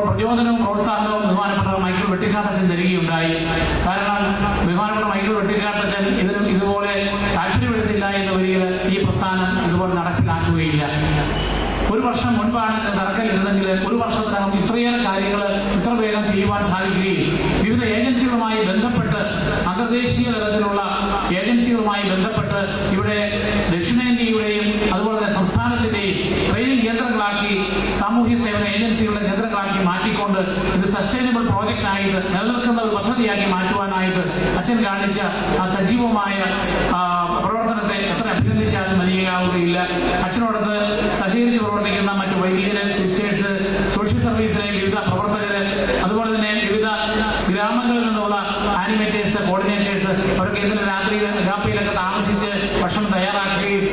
പ്രചോദനവും പ്രോത്സാഹനവും ബഹുമാനപ്പെട്ട മൈക്കിൾ വെട്ടിക്കാട്ടച്ചൻ തരികയുണ്ടായി. കാരണം ബഹുമാനപ്പെട്ട മൈക്കിൾ വെട്ടിക്കാട്ടച്ചൻ ഇതുപോലെ താല്പര്യപ്പെടുത്തില്ല എന്ന് വരിക ഈ പ്രസ്ഥാനം ഇതുപോലെ നടപ്പിലാക്കുകയില്ല. 1 വർഷം മുൻപാണ് നടക്കലിരുന്നെങ്കിൽ 1 വർഷത്തിനകം ഇത്രയേറെ കാര്യങ്ങൾ ഇത്ര വേഗം ചെയ്യുവാൻ സാധിക്കുകയും വിവിധ ഏജൻസികളുമായി ബന്ധപ്പെട്ട് അന്തർദേശീയ തലത്തിലുള്ള ഏജൻസികളുമായി ബന്ധപ്പെട്ട് ഇവിടെ ദക്ഷിണേന്ത്യയുടെയും അതുപോലെ തന്നെ സംസ്ഥാനത്തിന്റെയും ട്രെയിനിങ് കേന്ദ്രങ്ങളാക്കി സാമൂഹ്യ സേവന ഏജൻസികളുടെ കേന്ദ്രങ്ങളാക്കി മാറ്റിക്കൊണ്ട് ഇത് സസ്റ്റൈനബിൾ പ്രോജക്റ്റായിട്ട് നിലനിൽക്കുന്ന ഒരു പദ്ധതിയാക്കി മാറ്റുവാനായിട്ട് അച്ഛൻ കാണിച്ച ആ സജീവമായ പ്രവർത്തനത്തെ എത്ര അഭിനന്ദിച്ചാലും മതിയാവുകയില്ല. അച്ഛനോടൊത്ത് സഹകരിച്ച് പ്രവർത്തിക്കുന്ന മറ്റു വൈദികര്, സിസ്റ്റേഴ്സ്, സോഷ്യൽ സർവീസിലെ വിവിധ പ്രവർത്തകര്, അതുപോലെ തന്നെ വിവിധ ഗ്രാമങ്ങളിൽ നിന്നുള്ള ആനിമേറ്റേഴ്സ്, കോർഡിനേറ്റേഴ്സ്, അവർക്ക് ഇന്നലെ രാത്രി ഗാപ്പയിലൊക്കെ താമസിച്ച് ഭക്ഷണം തയ്യാറാക്കുകയും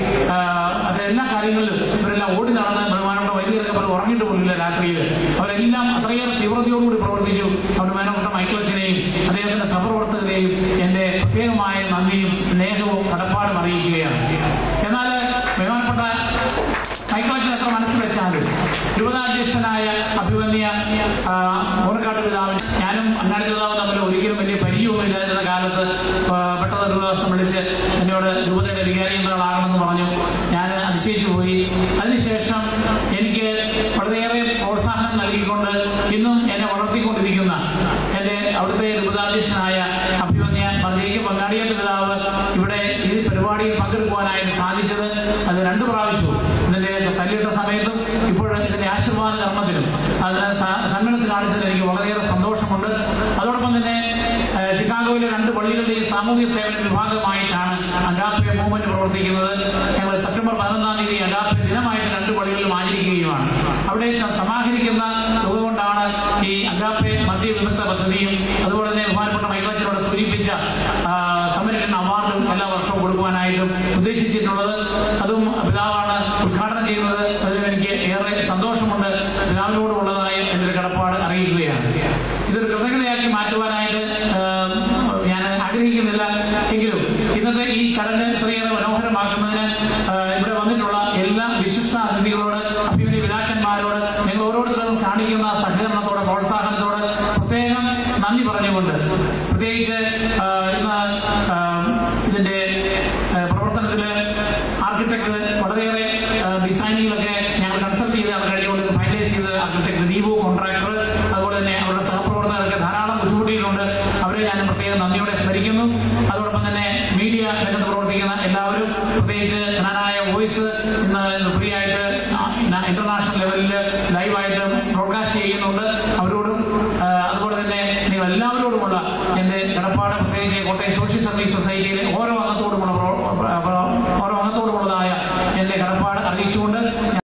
എല്ലാ കാര്യങ്ങളിലും ഇവരെല്ലാം ഓടി നടന്ന് ബഹുമാനപ്പെട്ട വൈദികർക്ക് അവർ ഉറങ്ങിയിട്ട് പോലില്ല രാത്രിയിൽ. അവരെല്ലാം അത്രയേറെ തീവ്രതയോടുകൂടി പ്രവർത്തിച്ചു. അവർ ബഹുമാനപ്പെട്ട മൈക്കിളച്ചനെയും അദ്ദേഹത്തിന്റെ സഹപ്രവർത്തകരെയും എന്റെ പ്രത്യേകമായ നന്ദിയും സ്നേഹവും കടപ്പാടും അറിയിക്കുകയാണ്. എന്നാൽ ബഹുമാനപ്പെട്ട മൈക്കിളച്ചൻ എത്ര മനസ്സിൽ വെച്ചാലും രൂപതാധ്യക്ഷനായ അഭിമന്യ ഓണക്കാട്ട് പിതാവിന് ഞാനും അങ്ങാടി പിതാവും തമ്മിൽ ഒരിക്കലും വലിയ പരിചയമൊന്നും ഇല്ലാതിരുന്ന കാലത്ത് പെട്ടെന്ന് ഒരു ദിവസം വിളിച്ച് എന്നോട് രൂപതയുടെ വികാരി എന്നതാകണമെന്ന് പറഞ്ഞു. ഞാൻ അതിശയിച്ചു പോയി. അതിനുശേഷം എനിക്ക് വളരെയേറെ പ്രോത്സാഹനം നൽകിക്കൊണ്ട് ഇന്നും എന്നെ വളർത്തിക്കൊണ്ടിരിക്കുന്ന എന്റെ അവിടുത്തെ രൂപതാധ്യക്ഷനായ അഭിമന്യ മർദ്ദയ്ക്ക് പങ്കാളിയാത്ത പിതാവ് ഇവിടെ ഈ പരിപാടിയിൽ പങ്കെടുക്കുവാനായിട്ട് സാധിച്ചത് അത് 2 പ്രാവശ്യവും ഇതിന്റെ തല്ലിയിട്ട സമയത്തും ഇപ്പോൾ ഇതിന്റെ ആശീർവാദ കർമ്മത്തിലും അതിന് സന്മനസ് കാണിച്ചതിൽ എനിക്ക് വളരെയേറെ സന്തോഷമുണ്ട്. അതോടൊപ്പം തന്നെ ഷിക്കാഗോയിലെ 2 പള്ളികളുടെയും സാമൂഹിക സേവന വിഭാഗമായിട്ടാണ് അഗാപ്പെ മൂവ്മെന്റ് പ്രവർത്തിക്കുന്നത്. ഞങ്ങൾ സെപ്റ്റംബർ 11-ാം തീയതി അഗാപ്പെ ദിനമായിട്ട് 2 പള്ളികളിലും ആചരിക്കുകയുമാണ്. അവിടെ സമാഹരിക്കുന്ന തുക കൊണ്ടാണ് ഈ അഗാപ്പെ മദ്യവിമുക്ത പദ്ധതിയും അതുപോലെ തന്നെ ബഹുമാനപ്പെട്ട മൈക്കിളച്ചനോട് സൂചിപ്പിച്ച സമരൻ അവാർഡും എല്ലാ വർഷവും കൊടുക്കുവാനായിട്ടും ഉദ്ദേശിച്ചിട്ടുള്ളത്. അതും പിതാവാണ് ഉദ്ഘാടനം ചെയ്യുന്നത്. അതിൽ എനിക്ക് ഏറെ സന്തോഷമുണ്ട്. പിതാവിനോടുള്ളതായ എൻ്റെ കടപ്പാട് അറിയിക്കുകയാണ്. ഇതൊരു കൃതജ്ഞതയാക്കി മാറ്റുവാനായിട്ട് ഞാൻ ആഗ്രഹിക്കുന്നില്ല. എങ്കിലും ഇന്നത്തെ ഈ ചടങ്ങ് ഇത്രയേറെ മനോഹരമാക്കുന്നതിന് ഇവിടെ വന്നിട്ടുള്ള എല്ലാ വിശിഷ്ട അതിഥികളോട്, അഭിമന്യ പിതാക്കന്മാരോട്, നിങ്ങൾ ഓരോരുത്തരും കാണിക്കുന്ന സഹകരണത്തോട്, പ്രോത്സാഹനത്തോട് പ്രത്യേകം നന്ദി പറഞ്ഞുകൊണ്ട്, പ്രത്യേകിച്ച് ഇന്ന് ഇതിന്റെ പ്രവർത്തനത്തില് ആർക്കിടെക്ട് വളരെയേറെ ഡിസൈനിങ്ങിലൊക്കെ ഞങ്ങൾ കൺസൾട്ട് ചെയ്ത് അവർ കഴിഞ്ഞുകൊണ്ട് ഫൈനലൈസ് ചെയ്ത് ആർക്കിടെക്ട് ദീപു, കോൺട്രാക്ടർ, അതുപോലെ തന്നെ അവരുടെ സഹപ്രവർത്തകർക്ക് ധാരാളം ബുദ്ധിമുട്ടിയിട്ടുണ്ട്. അവരെ ഞാൻ പ്രത്യേകം നന്ദിയോടെ സ്മരിക്കുന്നു. അതോടൊപ്പം തന്നെ മീഡിയ രംഗത്ത് പ്രവർത്തിക്കുന്ന എല്ലാവരും, പ്രത്യേകിച്ച് ജ്ഞാനായ വോയിസ് ഇന്ന് ഫ്രീ ആയിട്ട് ഇന്റർനാഷണൽ ലെവലിൽ ലൈവായിട്ട് ബ്രോഡ്കാസ്റ്റ് ചെയ്യുന്നുണ്ട്. അവരോടും അതുപോലെ തന്നെ നിങ്ങൾ എല്ലാവരോടുമുള്ള എന്റെ കടപ്പാട്, പ്രത്യേകിച്ച് കോട്ടയം സോഷ്യൽ സർവീസ് സൊസൈറ്റിയിലെ ഓരോ